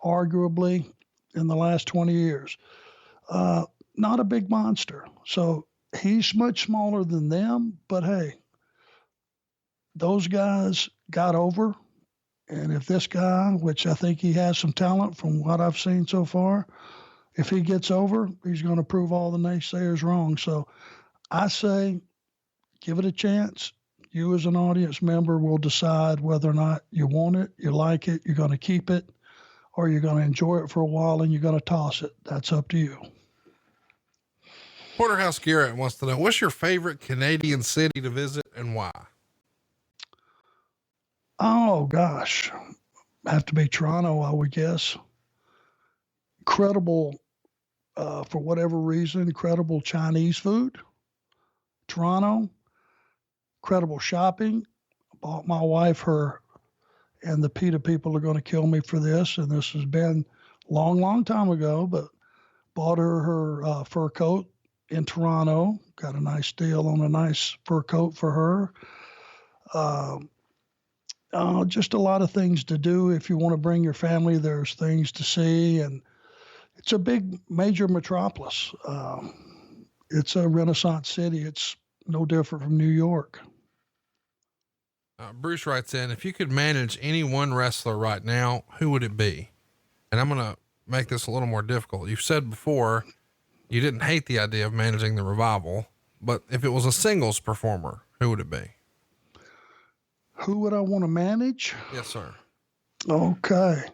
arguably, in the last 20 years. Not a big monster. So he's much smaller than them, but hey, those guys got over. And if this guy, which I think he has some talent from what I've seen so far, if he gets over, he's going to prove all the naysayers wrong. So I say, give it a chance. You as an audience member will decide whether or not you want it, you like it, you're going to keep it, or you're going to enjoy it for a while and you're going to toss it. That's up to you. Porterhouse Garrett wants to know, what's your favorite Canadian city to visit and why? Oh, gosh. Have to be Toronto, I would guess. Incredible, for whatever reason, incredible Chinese food. Toronto, incredible shopping. I bought my wife her, and the PETA people are going to kill me for this, and this has been long time ago, but bought her fur coat in Toronto. Got a nice deal on a nice fur coat for her. Just a lot of things to do. If you want to bring your family, there's things to see, and it's a big major metropolis. It's a Renaissance city. It's no different from New York. Bruce writes in, if you could manage any one wrestler right now, who would it be? And I'm going to make this a little more difficult. You've said before you didn't hate the idea of managing the Revival, but if it was a singles performer, who would it be? Who would I want to manage? Yes, sir. Okay.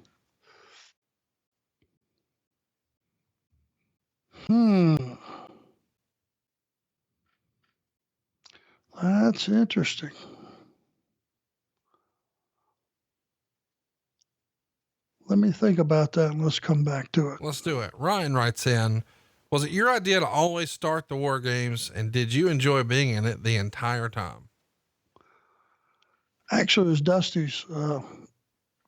That's interesting. Let me think about that and let's come back to it. Let's do it. Ryan writes in, was it your idea to always start the War Games, and did you enjoy being in it the entire time? Actually, it was Dusty's,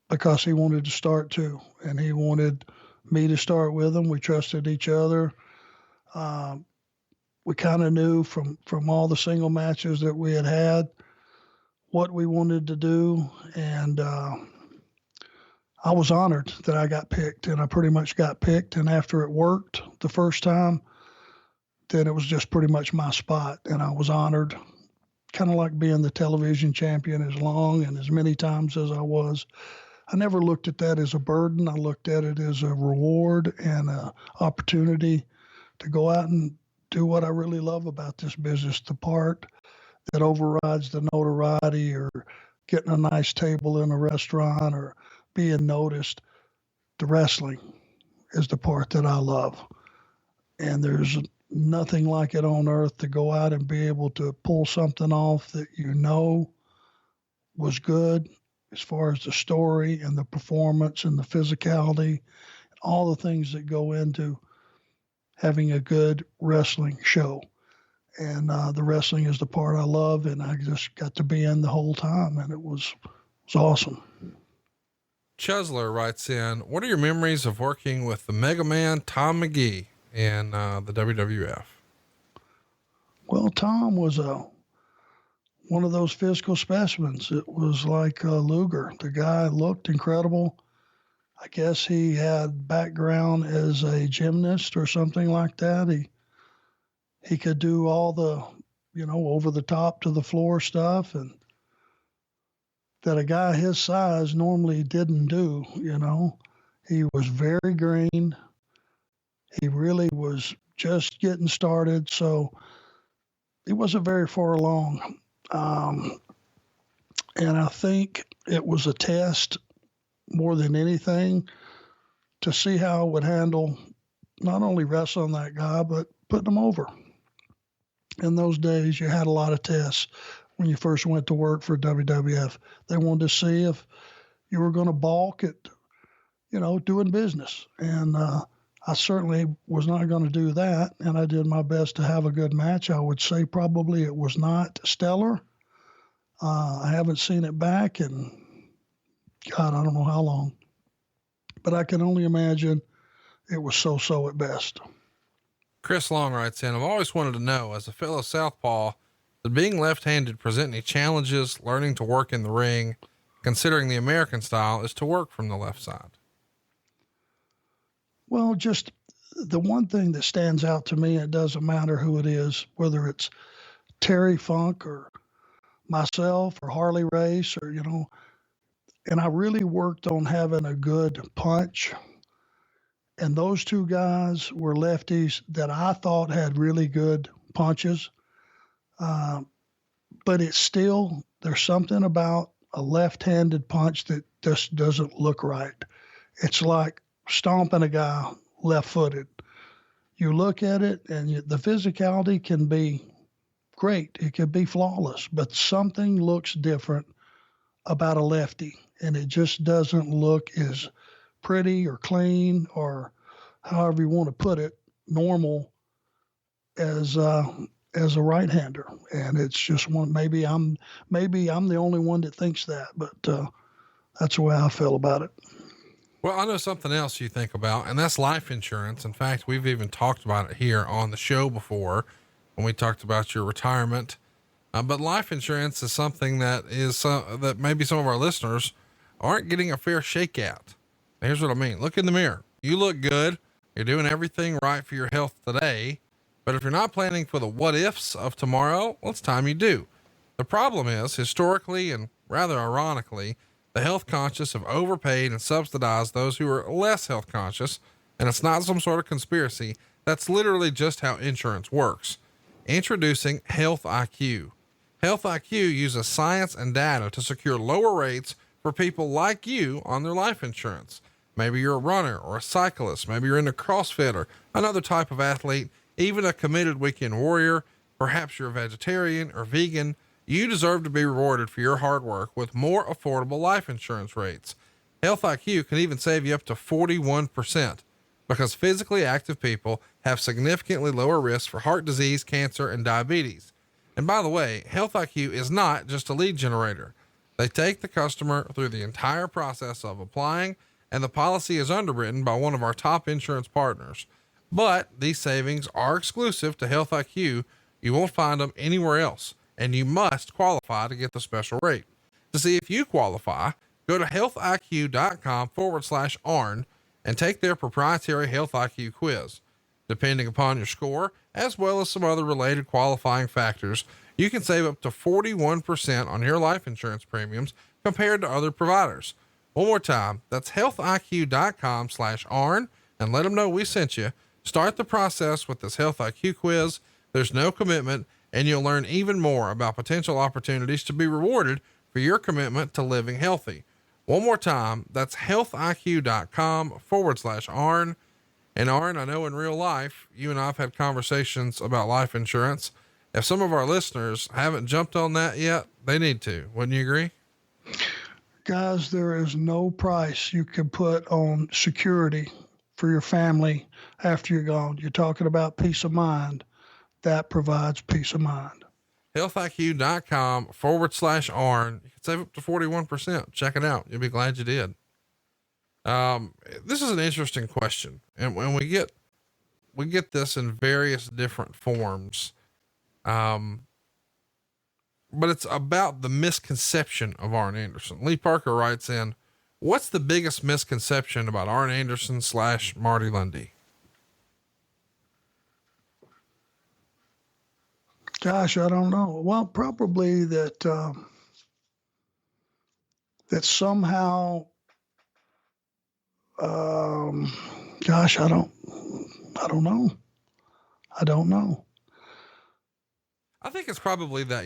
because he wanted to start too, and he wanted me to start with him. We trusted each other. We kind of knew from all the single matches that we had what we wanted to do. And, I was honored that I got picked, and I pretty much got picked. And after it worked the first time, then it was just pretty much my spot. And I was honored, kind of like being the television champion as long and as many times as I was. I never looked at that as a burden. I looked at it as a reward and an opportunity to go out and do what I really love about this business, the part that overrides the notoriety or getting a nice table in a restaurant or being noticed. The wrestling is the part that I love. And there's nothing like it on earth to go out and be able to pull something off that you know was good as far as the story and the performance and the physicality, and all the things that go into having a good wrestling show. And the wrestling is the part I love, and I just got to be in the whole time, and it was awesome. Chesler writes in, what are your memories of working with the Mega Man Tom McGee in the WWF? Well, Tom was one of those physical specimens. It was like Luger. The guy looked incredible. I guess he had background as a gymnast or something like that. He could do all the, over the top to the floor stuff, and that a guy his size normally didn't do. He was very green. He really was just getting started. So he wasn't very far along. And I think it was a test more than anything to see how it would handle not only wrestling that guy, but putting him over. In those days, you had a lot of tests when you first went to work for WWF. They wanted to see if you were going to balk at, doing business. And I certainly was not going to do that. And I did my best to have a good match. I would say probably it was not stellar. I haven't seen it back in, God, I don't know how long. But I can only imagine it was so-so at best. Chris Long writes in, I've always wanted to know, as a fellow southpaw, did being left-handed present any challenges learning to work in the ring, considering the American style is to work from the left side? Well, just the one thing that stands out to me, it doesn't matter who it is, whether it's Terry Funk or myself or Harley Race or, and I really worked on having a good punch. And those two guys were lefties that I thought had really good punches. But it's still, there's something about a left-handed punch that just doesn't look right. It's like stomping a guy left-footed. You look at it and the physicality can be great. It can be flawless, but something looks different about a lefty, and it just doesn't look as pretty or clean or however you want to put it, normal as a right-hander. And it's just one, maybe I'm the only one that thinks that, but that's the way I feel about it. Well, I know something else you think about, and that's life insurance. In fact, we've even talked about it here on the show before when we talked about your retirement. But life insurance is something that is, that maybe some of our listeners aren't getting a fair shake at. Here's what I mean. Look in the mirror. You look good. You're doing everything right for your health today. But if you're not planning for the what ifs of tomorrow, well, it's time you do. The problem is, historically and rather ironically, the health conscious have overpaid and subsidized those who are less health conscious. And it's not some sort of conspiracy. That's literally just how insurance works. Introducing Health IQ. Health IQ uses science and data to secure lower rates for people like you on their life insurance. Maybe you're a runner or a cyclist. Maybe you're into CrossFit or another type of athlete, even a committed weekend warrior. Perhaps you're a vegetarian or vegan. You deserve to be rewarded for your hard work with more affordable life insurance rates. Health IQ can even save you up to 41% because physically active people have significantly lower risks for heart disease, cancer, and diabetes. And by the way, Health IQ is not just a lead generator. They take the customer through the entire process of applying, and the policy is underwritten by one of our top insurance partners. But these savings are exclusive to Health IQ. You won't find them anywhere else, and you must qualify to get the special rate. To see if you qualify, go to healthiq.com/Arn and take their proprietary Health IQ quiz. Depending upon your score, as well as some other related qualifying factors, you can save up to 41% on your life insurance premiums compared to other providers. One more time, that's healthiq.com/Arn, and let them know we sent you. Start the process with this Health IQ quiz. There's no commitment, and you'll learn even more about potential opportunities to be rewarded for your commitment to living healthy. One more time, that's healthiq.com/Arn. And Arn, I know in real life, you and I have had conversations about life insurance. If some of our listeners haven't jumped on that yet, they need to. Wouldn't you agree? Guys, there is no price you can put on security for your family after you're gone. You're talking about peace of mind. That provides peace of mind. healthiq.com/Arn. You can save up to 41%. Check it out. You'll be glad you did. This is an interesting question. And when we get this in various different forms. But it's about the misconception of Arn Anderson. Lee Parker writes in, what's the biggest misconception about Arn Anderson / Marty Lundy? Gosh, I don't know. Well, probably that, that somehow, gosh, I don't know. I don't know. I think it's probably that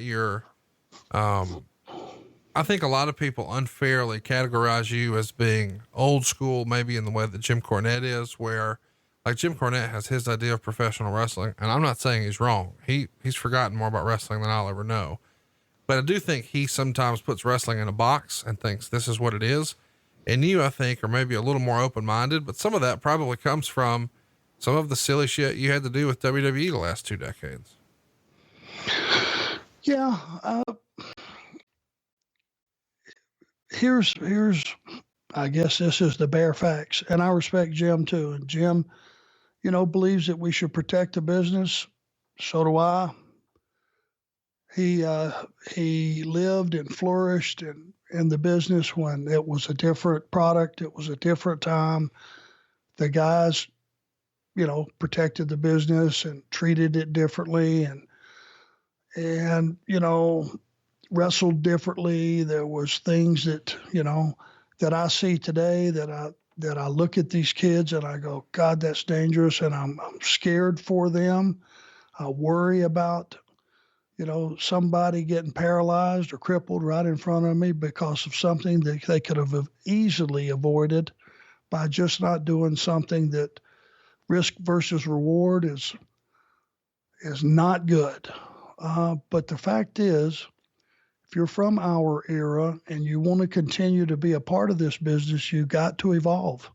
I think a lot of people unfairly categorize you as being old school, maybe in the way that Jim Cornette is, where like Jim Cornette has his idea of professional wrestling. And I'm not saying he's wrong. He's forgotten more about wrestling than I'll ever know. But I do think he sometimes puts wrestling in a box and thinks this is what it is. And you, I think, are maybe a little more open-minded, but some of that probably comes from some of the silly shit you had to do with WWE the last 2 decades. Yeah. Here's, I guess this is the bare facts, and I respect Jim too. And Jim, believes that we should protect the business. So do I. He lived and flourished in the business when it was a different product. It was a different time. The guys, protected the business and treated it differently and wrestled differently. There was things that, that I see today that I look at these kids and I go, God, that's dangerous. And I'm scared for them. I worry about, somebody getting paralyzed or crippled right in front of me because of something that they could have easily avoided by just not doing something that risk versus reward is not good. But the fact is, if you're from our era and you want to continue to be a part of this business, you got to evolve,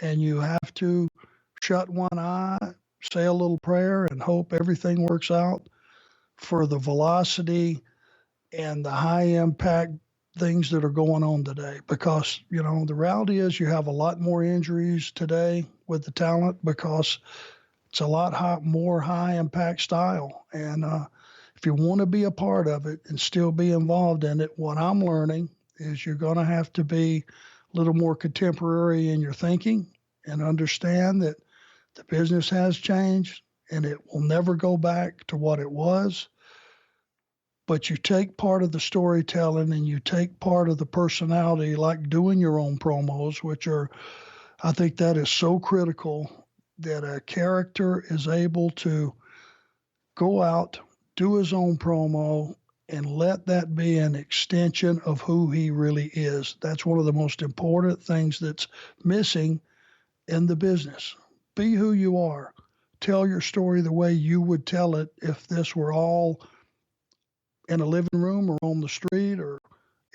and you have to shut one eye, say a little prayer, and hope everything works out for the velocity and the high impact things that are going on today. Because, the reality is you have a lot more injuries today with the talent because it's a lot more high impact style. And, if you want to be a part of it and still be involved in it, what I'm learning is you're going to have to be a little more contemporary in your thinking and understand that the business has changed and it will never go back to what it was. But you take part of the storytelling and you take part of the personality, like doing your own promos, I think that is so critical, that a character is able to go out, do his own promo, and let that be an extension of who he really is. That's one of the most important things that's missing in the business. Be who you are. Tell your story the way you would tell it if this were all in a living room or on the street or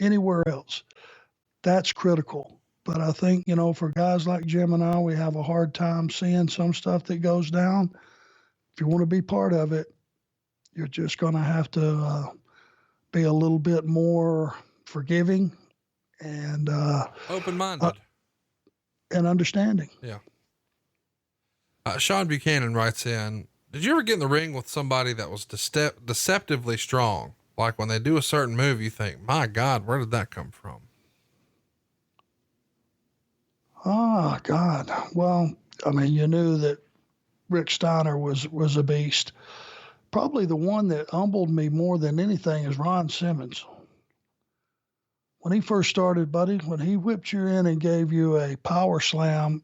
anywhere else. That's critical. But I think, for guys like Jim and I, we have a hard time seeing some stuff that goes down. If you want to be part of it, you're just going to have to be a little bit more forgiving and open-minded and understanding. Yeah. Sean Buchanan writes in, did you ever get in the ring with somebody that was deceptively strong? Like when they do a certain move, you think, my God, where did that come from? Oh, God. Well, you knew that Rick Steiner was a beast. Probably the one that humbled me more than anything is Ron Simmons. When he first started, buddy, when he whipped you in and gave you a power slam,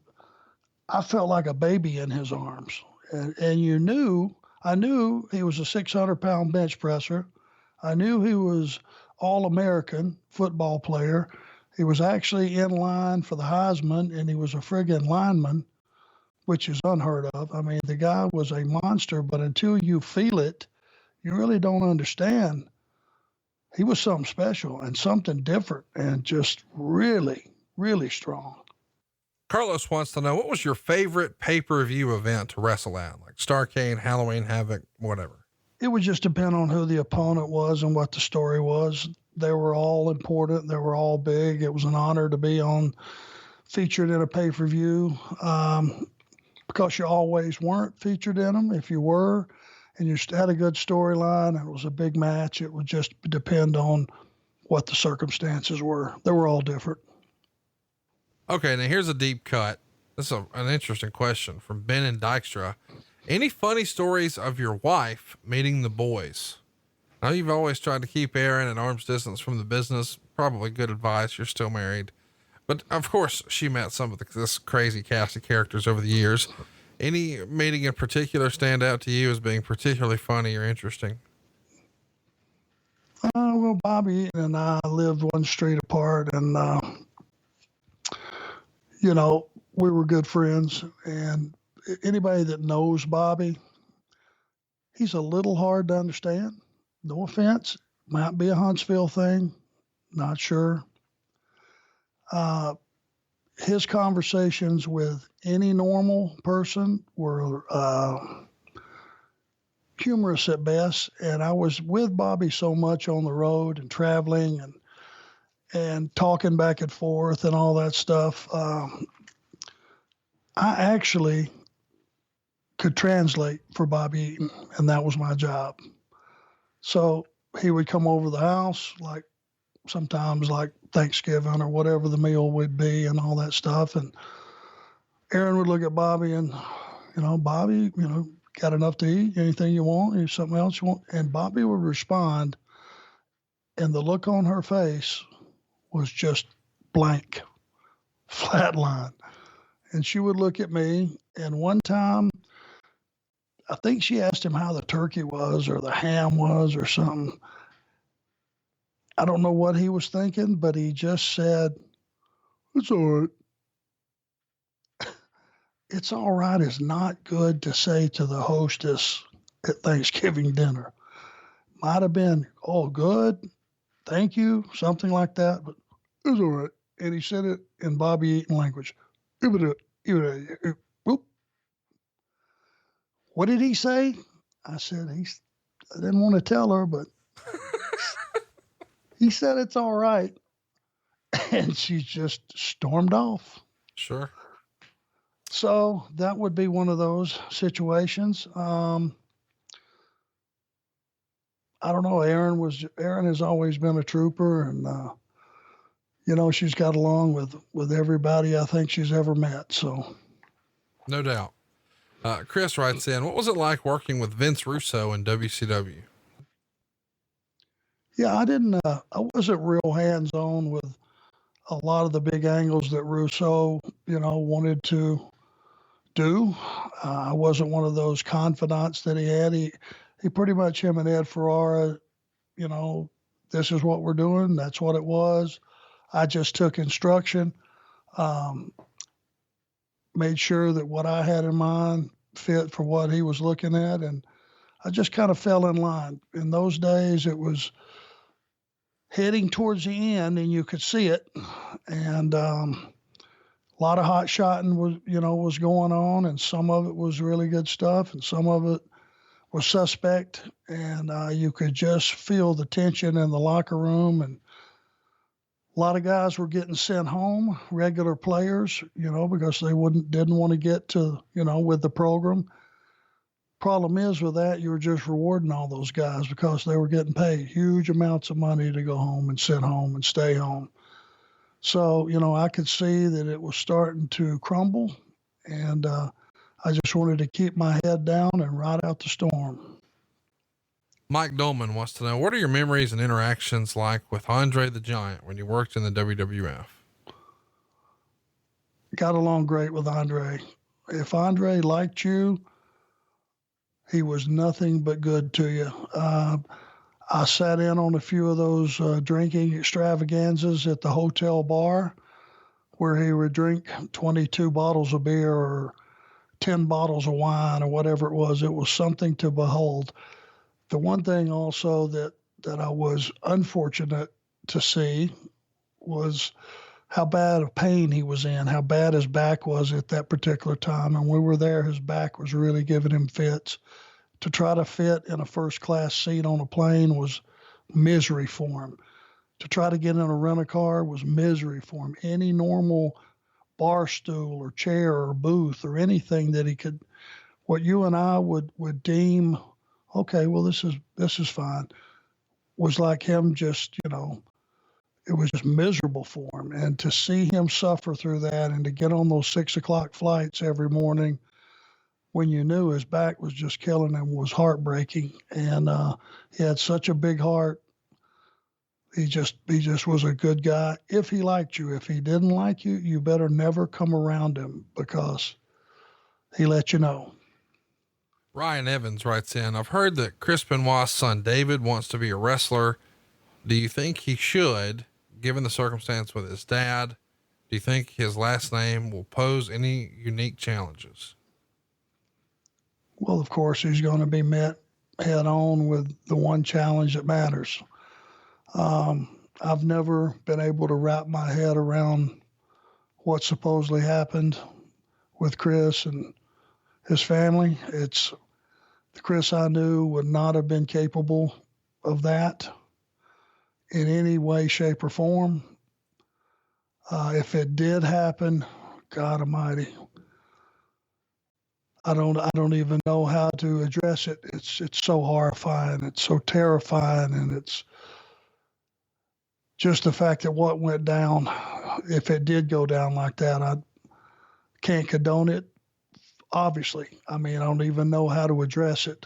I felt like a baby in his arms. And I knew he was a 600-pound bench presser. I knew he was All-American football player. He was actually in line for the Heisman, and he was a friggin' lineman, which is unheard of. The guy was a monster, but until you feel it, you really don't understand. He was something special and something different and just really, really strong. Carlos wants to know, what was your favorite pay-per-view event to wrestle at? Like Starrcade, Halloween Havoc, whatever. It would just depend on who the opponent was and what the story was. They were all important. They were all big. It was an honor to be on featured in a pay-per-view, because you always weren't featured in them. If you were, and you had a good storyline and it was a big match, it would just depend on what the circumstances were. They were all different. Okay, now here's a deep cut. This is an interesting question from Ben and Dykstra. Any funny stories of your wife meeting the boys? Now, you've always tried to keep Aaron at arm's distance from the business. Probably good advice. You're still married. But of course, she met some of this crazy cast of characters over the years. Any meeting in particular stand out to you as being particularly funny or interesting? Well, Bobby and I lived one street apart, and, we were good friends. And anybody that knows Bobby, he's a little hard to understand. No offense. Might be a Huntsville thing. Not sure. His conversations with any normal person were humorous at best. And I was with Bobby so much on the road and traveling and talking back and forth and all that stuff. I actually could translate for Bobby Eaton, and that was my job. So he would come over the house, like sometimes like Thanksgiving or whatever the meal would be and all that stuff. And Aaron would look at Bobby and, Bobby, got enough to eat? Anything you want? Any something else you want? And Bobby would respond, and the look on her face was just blank, flat line. And she would look at me, and one time, I think she asked him how the turkey was or the ham was or something. I don't know what he was thinking, but he just said, "It's all right." It's all right is not good to say to the hostess at Thanksgiving dinner. Might have been, "Oh, good, thank you," something like that, but it's all right. And he said it in Bobby Eaton language. Whoop. What did he say? I said, I didn't want to tell her, but he said it's all right. And she just stormed off. Sure. So that would be one of those situations. I don't know. Aaron has always been a trooper, and, she's got along with everybody I think she's ever met. So. No doubt. Chris writes in, what was it like working with Vince Russo in WCW? Yeah, I wasn't real hands-on with a lot of the big angles that Russo, wanted to do. I wasn't one of those confidants that he had. He pretty much, him and Ed Ferrara, this is what we're doing. That's what it was. I just took instruction, made sure that what I had in mind fit for what he was looking at. And I just kind of fell in line. In those days, it was heading towards the end and you could see it. And, a lot of hot shotting was going on, and some of it was really good stuff, and some of it was suspect. And you could just feel the tension in the locker room, and a lot of guys were getting sent home, regular players, because they didn't want to get to, with the program. Problem is with that, you were just rewarding all those guys because they were getting paid huge amounts of money to go home and sit home and stay home. So, I could see that it was starting to crumble, and I just wanted to keep my head down and ride out the storm. Mike Dolman wants to know, what are your memories and interactions like with Andre the Giant when you worked in the WWF? Got along great with Andre. If Andre liked you, he was nothing but good to you. I sat in on a few of those drinking extravaganzas at the hotel bar where he would drink 22 bottles of beer or 10 bottles of wine or whatever it was. It was something to behold. The one thing also that I was unfortunate to see was how bad of pain he was in, how bad his back was at that particular time. And we were there, his back was really giving him fits. To try to fit in a first-class seat on a plane was misery for him. To try to get in a rental car was misery for him. Any normal bar stool or chair or booth or anything that he could, what you and I would deem, okay, well, this is fine, was like him just, it was just miserable for him. And to see him suffer through that and to get on those 6 o'clock flights every morning when you knew his back was just killing him was heartbreaking. And he had such a big heart. He just was a good guy. If he liked you, if he didn't like you, you better never come around him because he let you know. Ryan Evans writes in, I've heard that Chris Benoit's son David wants to be a wrestler. Do you think he should, given the circumstance with his dad? Do you think his last name will pose any unique challenges? Well, of course, he's going to be met head on with the one challenge that matters. I've never been able to wrap my head around what supposedly happened with Chris and his family. It's the Chris I knew would not have been capable of that in any way, shape, or form. If it did happen, God Almighty, I don't even know how to address it. It's so horrifying. It's so terrifying, and it's just the fact that what went down. If it did go down like that, I can't condone it. Obviously, I mean, I don't even know how to address it.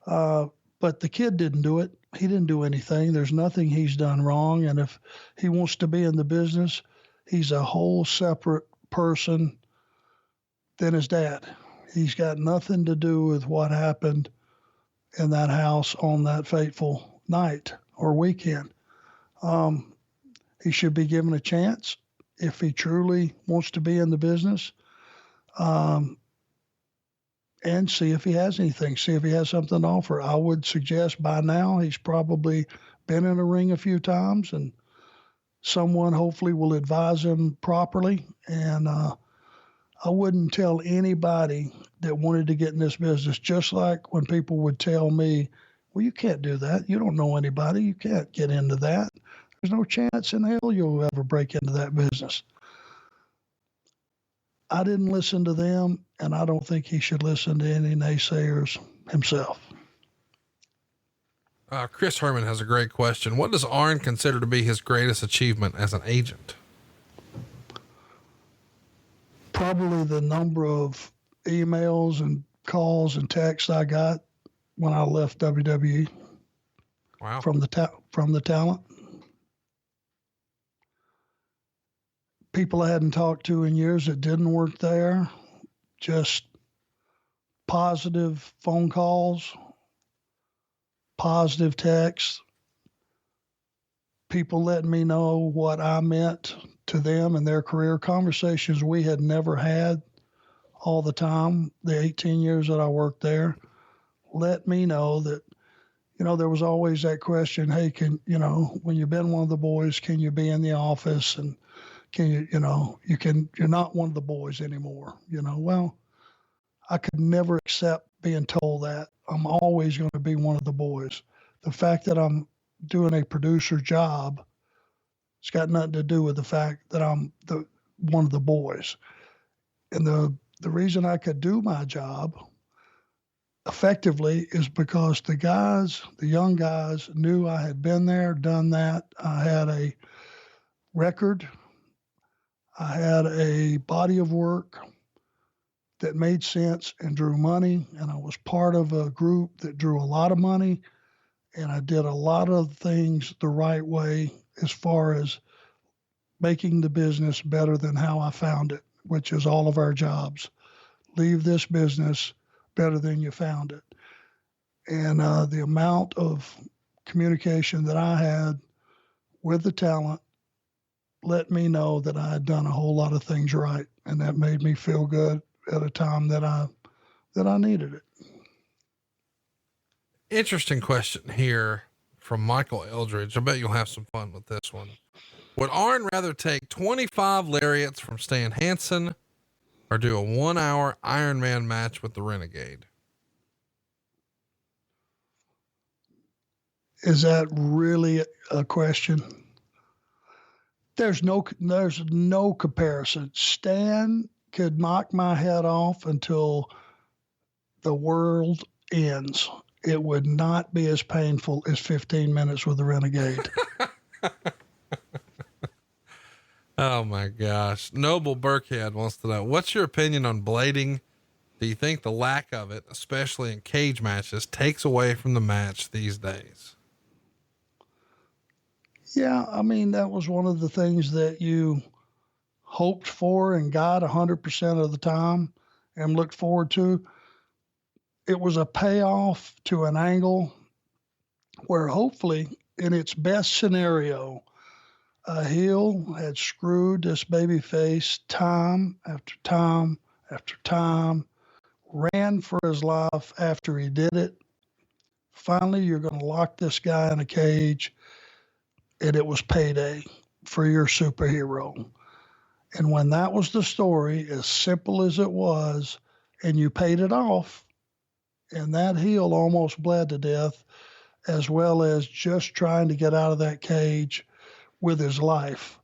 But the kid didn't do it. He didn't do anything. There's nothing he's done wrong. And if he wants to be in the business, he's a whole separate person than his dad. He's got nothing to do with what happened in that house on that fateful night or weekend. He should be given a chance if he truly wants to be in the business. And see if he has anything, see if he has something to offer. I would suggest by now he's probably been in a ring a few times, and someone hopefully will advise him properly. And I wouldn't tell anybody that wanted to get in this business, just like when people would tell me, well, you can't do that. You don't know anybody. You can't get into that. There's no chance in hell you'll ever break into that business. I didn't listen to them, and I don't think he should listen to any naysayers himself. Chris Herman has a great question. What does Arn consider to be his greatest achievement as an agent? Probably the number of emails and calls and texts I got when I left WWE. Wow. From the talent. People I hadn't talked to in years that didn't work there, just positive phone calls, positive texts, people letting me know what I meant to them and their career, conversations we had never had all the time, the 18 years that I worked there, let me know that, there was always that question, hey, when you've been one of the boys, can you be in the office? And can you're not one of the boys anymore, well, I could never accept being told that. I'm always going to be one of the boys. The fact that I'm doing a producer job, it's got nothing to do with the fact that I'm one of the boys. And the reason I could do my job effectively is because the young guys knew I had been there, done that. I had a record. I had a body of work that made sense and drew money, and I was part of a group that drew a lot of money, and I did a lot of things the right way as far as making the business better than how I found it, which is all of our jobs. Leave this business better than you found it. And the amount of communication that I had with the talent let me know that I had done a whole lot of things right, and that made me feel good at a time that I needed it. Interesting question here from Michael Eldridge. I bet you'll have some fun with this one. Would Arn rather take 25 lariats from Stan Hansen or do a 1-hour Iron Man match with the Renegade? Is that really a question? There's no comparison. Stan could knock my head off until the world ends. It would not be as painful as 15 minutes with the Renegade. Oh my gosh. Noble Burkhead wants to know, what's your opinion on blading? Do you think the lack of it, especially in cage matches, takes away from the match these days? Yeah, I mean, that was one of the things that you hoped for and got 100% of the time and looked forward to. It was a payoff to an angle where hopefully, in its best scenario, a heel had screwed this babyface time after time after time, ran for his life after he did it. Finally, you're going to lock this guy in a cage, and it was payday for your superhero. And when that was the story, as simple as it was, and you paid it off, and that heel almost bled to death, as well as just trying to get out of that cage with his life,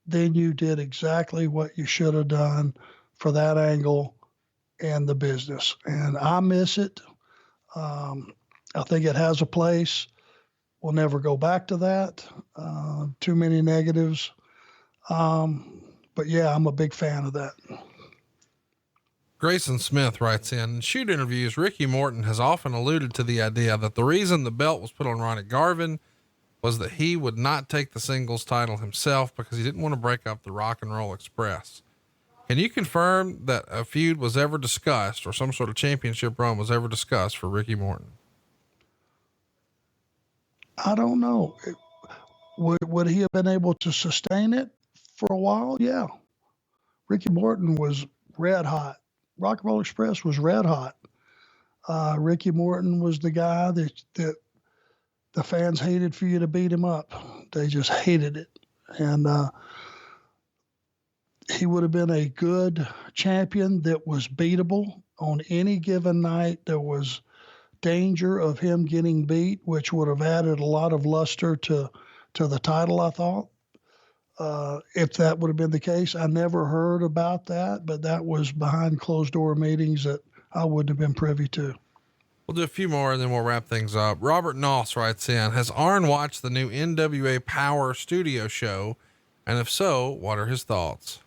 then you did exactly what you should have done for that angle and the business. And I miss it. I think it has a place. We'll never go back to that. Too many negatives. But yeah, I'm a big fan of that. Grayson Smith writes in shoot interviews, Ricky Morton has often alluded to the idea that the reason the belt was put on Ronnie Garvin was that he would not take the singles title himself because he didn't want to break up the Rock and Roll Express. Can you confirm that a feud was ever discussed or some sort of championship run was ever discussed for Ricky Morton? I don't know. Would he have been able to sustain it for a while? Yeah. Ricky Morton was red hot. Rock and Roll Express was red hot. Ricky Morton was the guy that the fans hated for you to beat him up. They just hated it. And he would have been a good champion that was beatable on any given night. There was danger of him getting beat, which would have added a lot of luster to the title, I thought. If that would have been the case, I never heard about that, but that was behind closed door meetings that I wouldn't have been privy to. We'll do a few more and then we'll wrap things up. Robert Noss writes in, has Arn watched the new NWA Power studio show? And if so, what are his thoughts?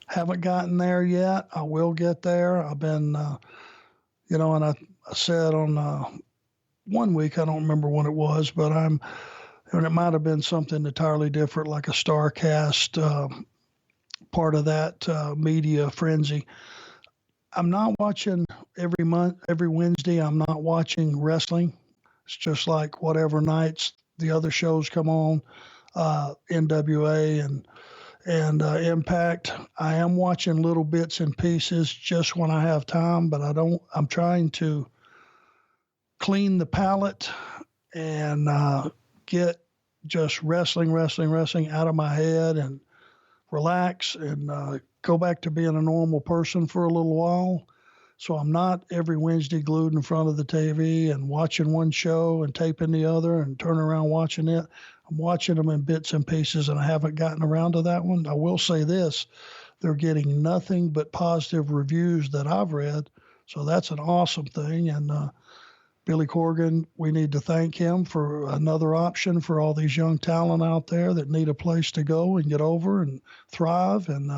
Haven't gotten there yet. I will get there. I've been, and I said on 1 week, I don't remember when it was, but and it might have been something entirely different, like a StarCast, part of that media frenzy. I'm not watching every Wednesday. I'm not watching wrestling. It's just like whatever nights the other shows come on, NWA and Impact. I am watching little bits and pieces just when I have time, but I'm trying to clean the palate and get just wrestling out of my head and relax and go back to being a normal person for a little while. So I'm not every Wednesday glued in front of the TV and watching one show and taping the other and turning around watching it. I'm watching them in bits and pieces, and I haven't gotten around to that one. I will say this, they're getting nothing but positive reviews that I've read. So that's an awesome thing. And Billy Corgan, we need to thank him for another option for all these young talent out there that need a place to go and get over and thrive. And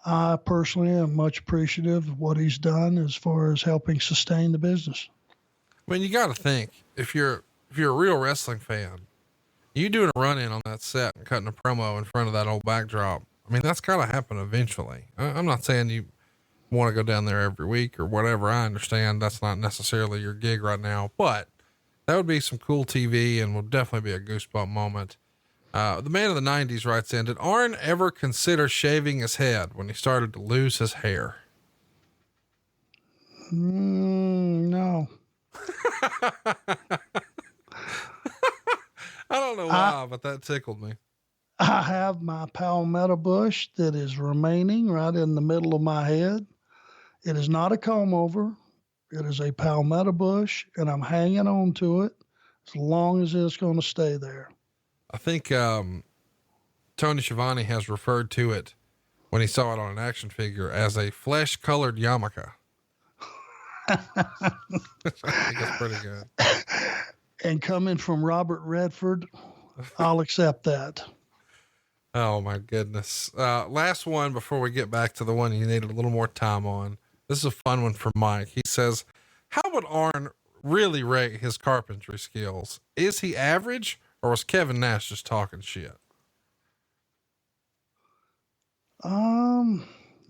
I personally am much appreciative of what he's done as far as helping sustain the business. I mean, you got to think if you're a real wrestling fan, you doing a run in on that set and cutting a promo in front of that old backdrop. I mean, that's got to happen eventually. I'm not saying you want to go down there every week or whatever. I understand that's not necessarily your gig right now, but that would be some cool TV and will definitely be a goosebump moment. The man of the 90s writes in, did Arn ever consider shaving his head when he started to lose his hair? No. I don't know why, but that tickled me. I have my palmetto bush that is remaining right in the middle of my head. It is not a comb over. It is a palmetto bush, and I'm hanging on to it as long as it's going to stay there. I think, Tony Schiavone has referred to it when he saw it on an action figure as a flesh colored yarmulke. I think that's pretty good. And coming from Robert Redford, I'll accept that. Oh my goodness. Last one before we get back to the one you needed a little more time on. This is a fun one from Mike. He says, how would Arn really rate his carpentry skills? Is he average, or was Kevin Nash just talking shit?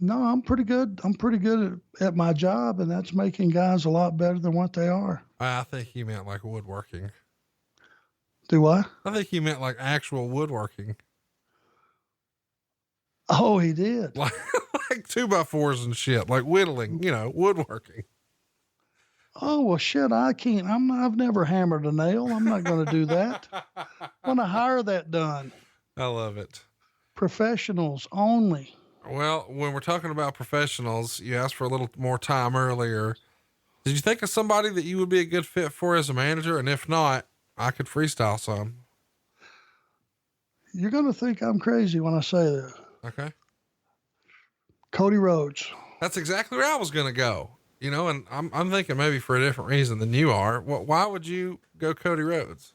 No, I'm pretty good. I'm pretty good at my job, and that's making guys a lot better than what they are. I think he meant like woodworking. Do I? I think he meant like actual woodworking. Oh, he did. Like 2x4s and shit, like whittling, woodworking. Oh, well, shit, I can't. I've never hammered a nail. I'm not going to do that. I want to hire that done. I love it. Professionals only. Well, when we're talking about professionals, you asked for a little more time earlier. Did you think of somebody that you would be a good fit for as a manager? And if not, I could freestyle some. You're going to think I'm crazy when I say that. Okay. Cody Rhodes. That's exactly where I was going to go, and I'm thinking maybe for a different reason than you are. Why would you go Cody Rhodes?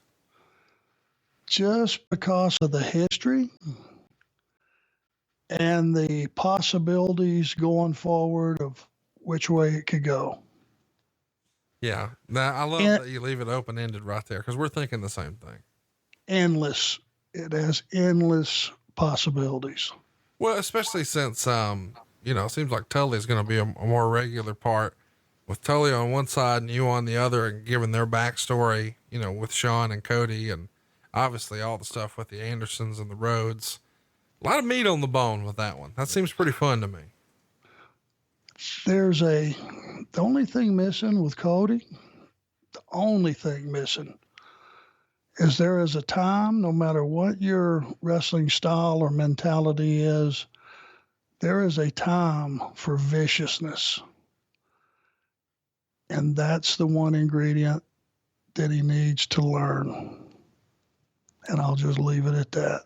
Just because of the history and the possibilities going forward of which way it could go. Yeah. Now I love that you leave it open-ended right there, because we're thinking the same thing. Endless. It has endless possibilities. Well, especially since, it seems like Tully's going to be a more regular part with Tully on one side and you on the other, and given their backstory, with Sean and Cody, and obviously all the stuff with the Andersons and the Rhodes. A lot of meat on the bone with that one. That seems pretty fun to me. The only thing missing with Cody, is there is a time, no matter what your wrestling style or mentality is, there is a time for viciousness. And that's the one ingredient that he needs to learn. And I'll just leave it at that.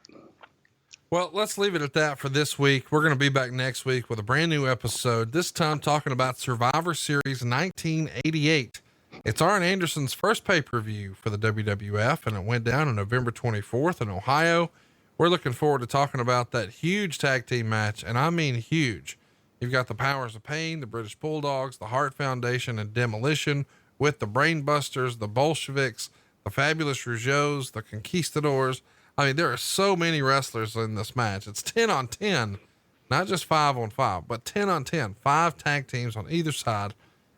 Well, let's leave it at that for this week. We're going to be back next week with a brand new episode, this time talking about Survivor Series 1988. It's Arn Anderson's first pay-per-view for the WWF, and it went down on November 24th in Ohio. We're looking forward to talking about that huge tag team match, and I mean huge. You've got the Powers of Pain, the British Bulldogs, the Hart Foundation, and Demolition, with the Brainbusters, the Bolsheviks, the Fabulous Rougeaus, the Conquistadors. I mean, there are so many wrestlers in this match. It's 10 on 10, not just 5 on 5, but 10 on 10, 5 tag teams on either side.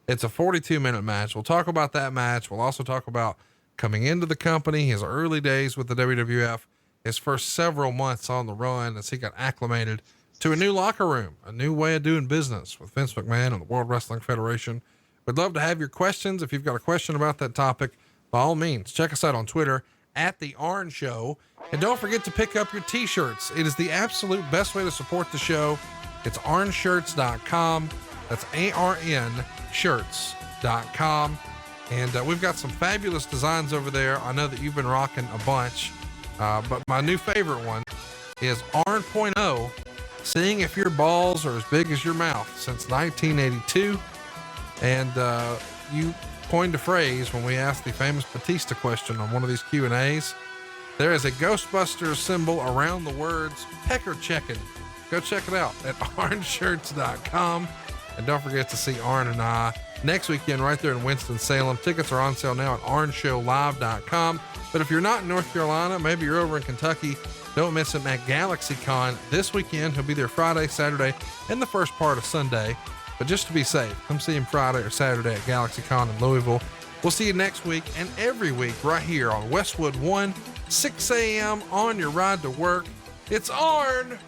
It's a 42-minute match. We'll talk about that match. We'll also talk about coming into the company, his early days with the WWF, his first several months on the run as he got acclimated to a new locker room, a new way of doing business with Vince McMahon and the World Wrestling Federation. We'd love to have your questions. If you've got a question about that topic, by all means, check us out on Twitter at The Arn Show. And don't forget to pick up your t-shirts. It is the absolute best way to support the show. It's arnshirts.com. That's ARN shirts.com. And we've got some fabulous designs over there. I know that you've been rocking a bunch, but my new favorite one is Arn.0, seeing if your balls are as big as your mouth, since 1982. And you coined a phrase when we asked the famous Batista question on one of these Q&As. There is a Ghostbusters symbol around the words pecker checking. Go check it out at arnshirts.com. And don't forget to see Arn and I next weekend right there in Winston-Salem. Tickets are on sale now at arnshowlive.com. But if you're not in North Carolina, maybe you're over in Kentucky, don't miss him at GalaxyCon this weekend. He'll be there Friday, Saturday, and the first part of Sunday. But just to be safe, come see him Friday or Saturday at GalaxyCon in Louisville. We'll see you next week and every week right here on Westwood One, 6 a.m. on your ride to work. It's Arn